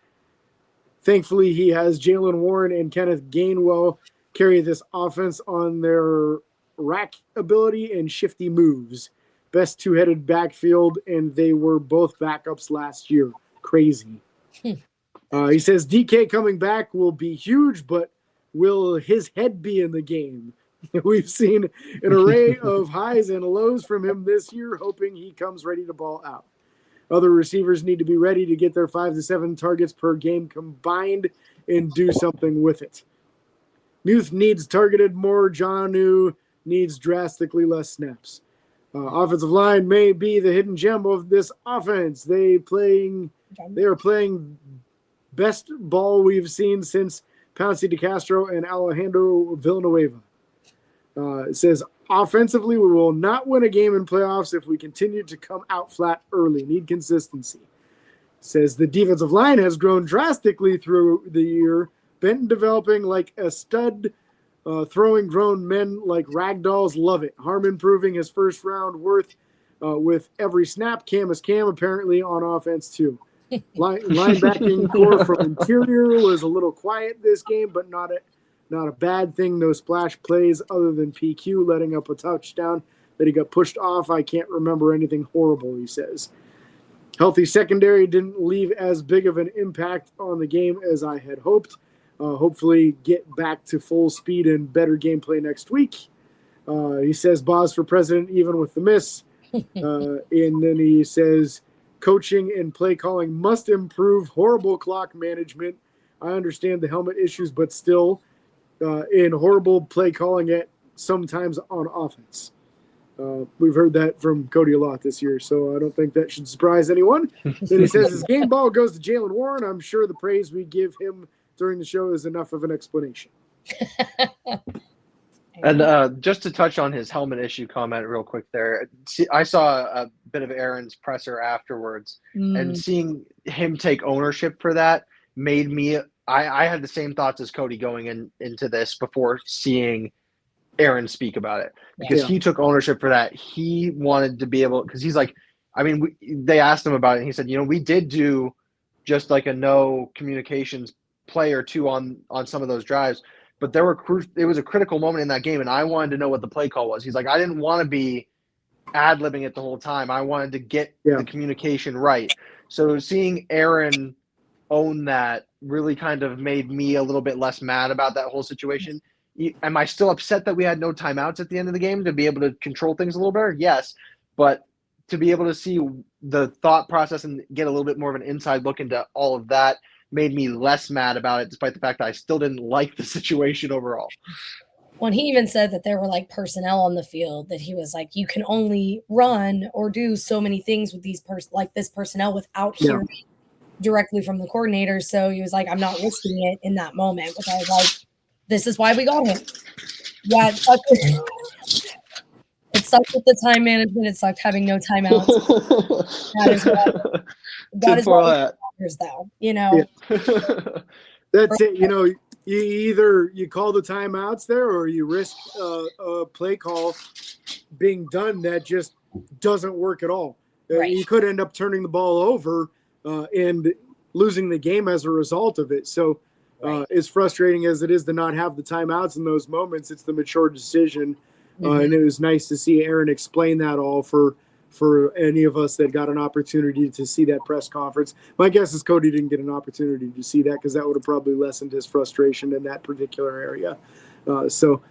Thankfully, he has Jalen Warren and Kenneth Gainwell carry this offense on their rack ability and shifty moves. Best two-headed backfield, and they were both backups last year. Crazy. He says DK coming back will be huge, but will his head be in the game? We've seen an array of highs and lows from him this year, hoping he comes ready to ball out. Other receivers need to be ready to get their 5 to 7 targets per game combined and do something with it. Muth needs targeted more. Jonnu needs drastically less snaps. Offensive line may be the hidden gem of this offense. They are playing best ball we've seen since Pouncey DeCastro and Alejandro Villanueva. It says, offensively, we will not win a game in playoffs if we continue to come out flat early. Need consistency. It says the defensive line has grown drastically through the year. Benton developing like a stud, throwing grown men like ragdolls. Love it. Harmon proving his first round worth with every snap. Cam is Cam apparently on offense too. Linebacking core from interior was a little quiet this game, but not a bad thing. No splash plays other than PQ letting up a touchdown that he got pushed off. I can't remember anything horrible, he says. Healthy secondary didn't leave as big of an impact on the game as I had hoped. Hopefully get back to full speed and better gameplay next week. He says Boz for president even with the miss. And then he says coaching and play calling must improve. Horrible clock management. I understand the helmet issues, but still in horrible play calling it sometimes on offense. We've heard that from Cody a lot this year, so I don't think that should surprise anyone. Then he says his game ball goes to Jalen Warren. I'm sure the praise we give him during the show is enough of an explanation. And just to touch on his helmet issue comment real quick there, I saw a bit of Aaron's presser afterwards, and seeing him take ownership for that made me I had the same thoughts as Cody going into this before seeing Aaron speak about it, because he took ownership for that. He wanted to be able, because he's like, I mean, they asked him about it, and he said, we did do just like a no communications play or two on some of those drives, but it was a critical moment in that game, and I wanted to know what the play call was. He's like, I didn't want to be ad-libbing it the whole time. I wanted to get the communication right. So seeing Aaron own that really kind of made me a little bit less mad about that whole situation. Am I still upset that we had no timeouts at the end of the game to be able to control things a little better? Yes, but to be able to see the thought process and get a little bit more of an inside look into all of that made me less mad about it, despite the fact that I still didn't like the situation overall. When he even said that there were like personnel on the field, that he was like, you can only run or do so many things with these this personnel without hearing directly from the coordinator. So he was like, I'm not risking it in that moment. Which I was like, this is why we got him. Yeah, it sucked with the time management. It sucked having no timeouts. That is what matters, though. You know, that's it. You know, you call the timeouts there, or you risk a play call being done that just doesn't work at all. Right. You could end up turning the ball over and losing the game as a result of it. So as frustrating as it is to not have the timeouts in those moments, it's the mature decision. And it was nice to see Aaron explain that all for any of us that got an opportunity to see that press conference. My guess is Cody didn't get an opportunity to see that because that would have probably lessened his frustration in that particular area. So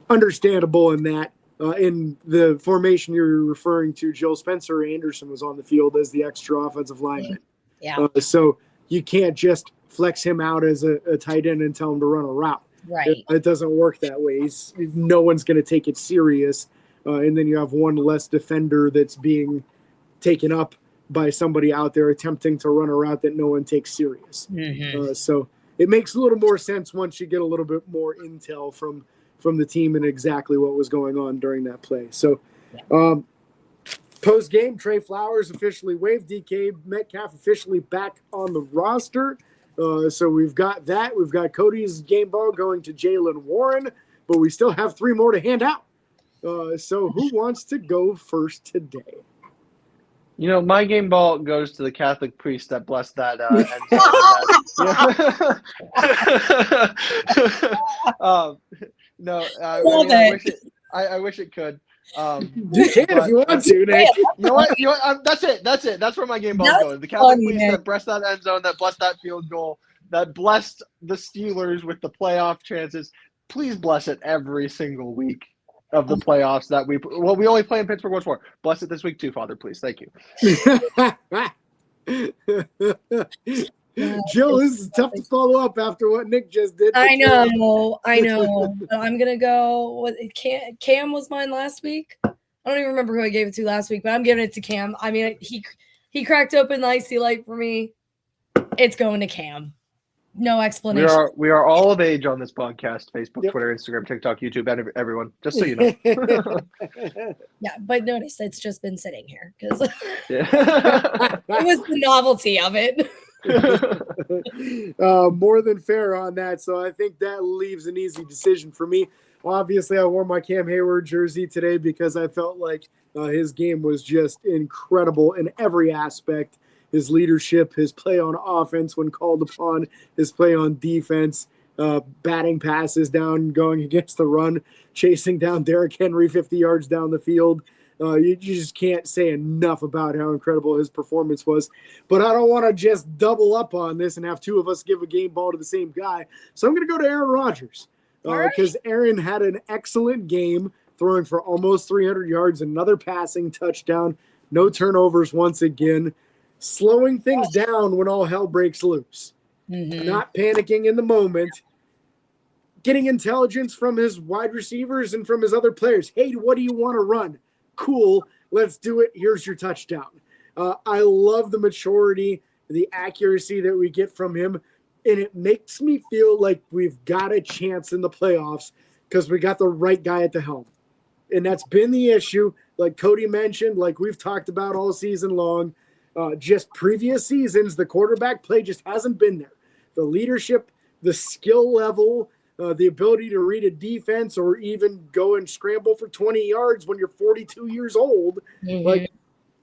understandable in that. In the formation you're referring to, Joe Spencer Anderson was on the field as the extra offensive lineman. Yeah. So you can't just flex him out as a tight end and tell him to run a route. Right. It doesn't work that way. No one's going to take it serious. And then you have one less defender that's being taken up by somebody out there attempting to run a route that no one takes serious. So it makes a little more sense once you get a little bit more intel from the team and exactly what was going on during that play. So post-game, Trey Flowers officially waived. DK Metcalf officially back on the roster. So we've got that. We've got Cody's game ball going to Jalen Warren, but we still have 3 more to hand out. So who wants to go first today? You know, my game ball goes to the Catholic priest that blessed that. I wish it could. You can if you want to, Nick. You know what? That's it. That's where my game ball goes. The Catholic priest that blessed that end zone, that blessed that field goal, that blessed the Steelers with the playoff chances. Please bless it every single week of the playoffs that we only play in Pittsburgh once more. Bless it this week too, Father, please. Thank you. Jill, this is tough to follow up after what Nick just did. I know. But I'm gonna go with Cam was mine last week. I don't even remember who I gave it to last week, but I'm giving it to Cam. I mean, he cracked open the icy light for me. It's going to Cam. No explanation. We are all of age on this podcast: Facebook, Twitter, Instagram, TikTok, YouTube, and everyone. Just so you know. Yeah, but notice it's just been sitting here because it was the novelty of it. More than fair on that. So I think that leaves an easy decision for me. Obviously, I wore my Cam Hayward jersey today because I felt like his game was just incredible in every aspect. His leadership, his play on offense when called upon, his play on defense, batting passes down, going against the run, chasing down Derrick Henry 50 yards down the field. You just can't say enough about how incredible his performance was. But I don't want to just double up on this and have 2 of us give a game ball to the same guy. So I'm going to go to Aaron Rodgers because Aaron had an excellent game, throwing for almost 300 yards, another passing touchdown, no turnovers once again. Slowing things down when all hell breaks loose, not panicking in the moment, getting intelligence from his wide receivers and from his other players. Hey, what do you want to run? Cool, let's do it. Here's your touchdown. I love the maturity, the accuracy that we get from him, and it makes me feel like we've got a chance in the playoffs because we got the right guy at the helm. And that's been the issue, like Cody mentioned, like we've talked about all season long. Just previous seasons, the quarterback play just hasn't been there. The leadership, the skill level, the ability to read a defense or even go and scramble for 20 yards when you're 42 years old. Like,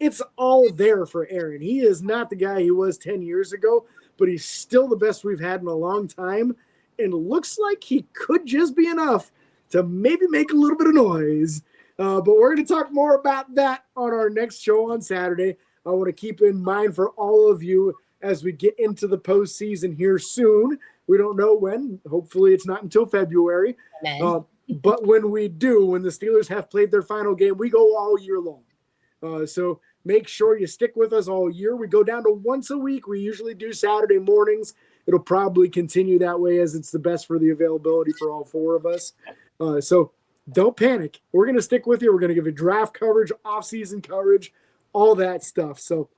it's all there for Aaron. He is not the guy he was 10 years ago, but he's still the best we've had in a long time. And looks like he could just be enough to maybe make a little bit of noise. But we're going to talk more about that on our next show on Saturday. I want to keep in mind for all of you as we get into the postseason here soon. We don't know when. Hopefully, it's not until February. But when we do, when the Steelers have played their final game, we go all year long. So make sure you stick with us all year. We go down to once a week. We usually do Saturday mornings. It'll probably continue that way as it's the best for the availability for all four of us. So don't panic. We're going to stick with you. We're going to give you draft coverage, off-season coverage, all that stuff. So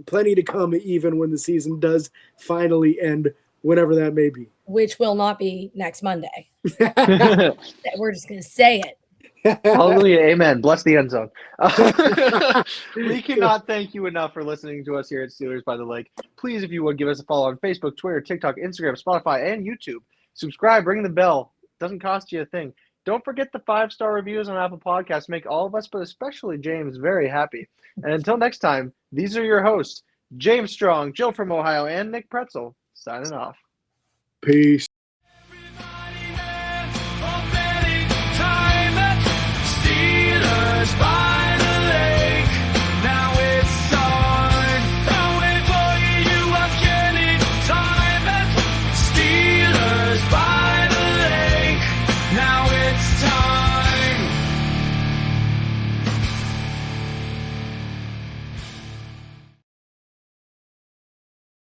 plenty to come even when the season does finally end, whenever that may be. Which will not be next Monday. We're just going to say it. Hallelujah. Amen. Bless the end zone. We cannot thank you enough for listening to us here at Steelers by the Lake. Please, if you would, give us a follow on Facebook, Twitter, TikTok, Instagram, Spotify, and YouTube. Subscribe, ring the bell. Doesn't cost you a thing. Don't forget the 5-star reviews on Apple Podcasts. Make all of us, but especially James, very happy. And until next time, these are your hosts, James Strong, Jill from Ohio, and Nick Pretzel, signing off. Peace.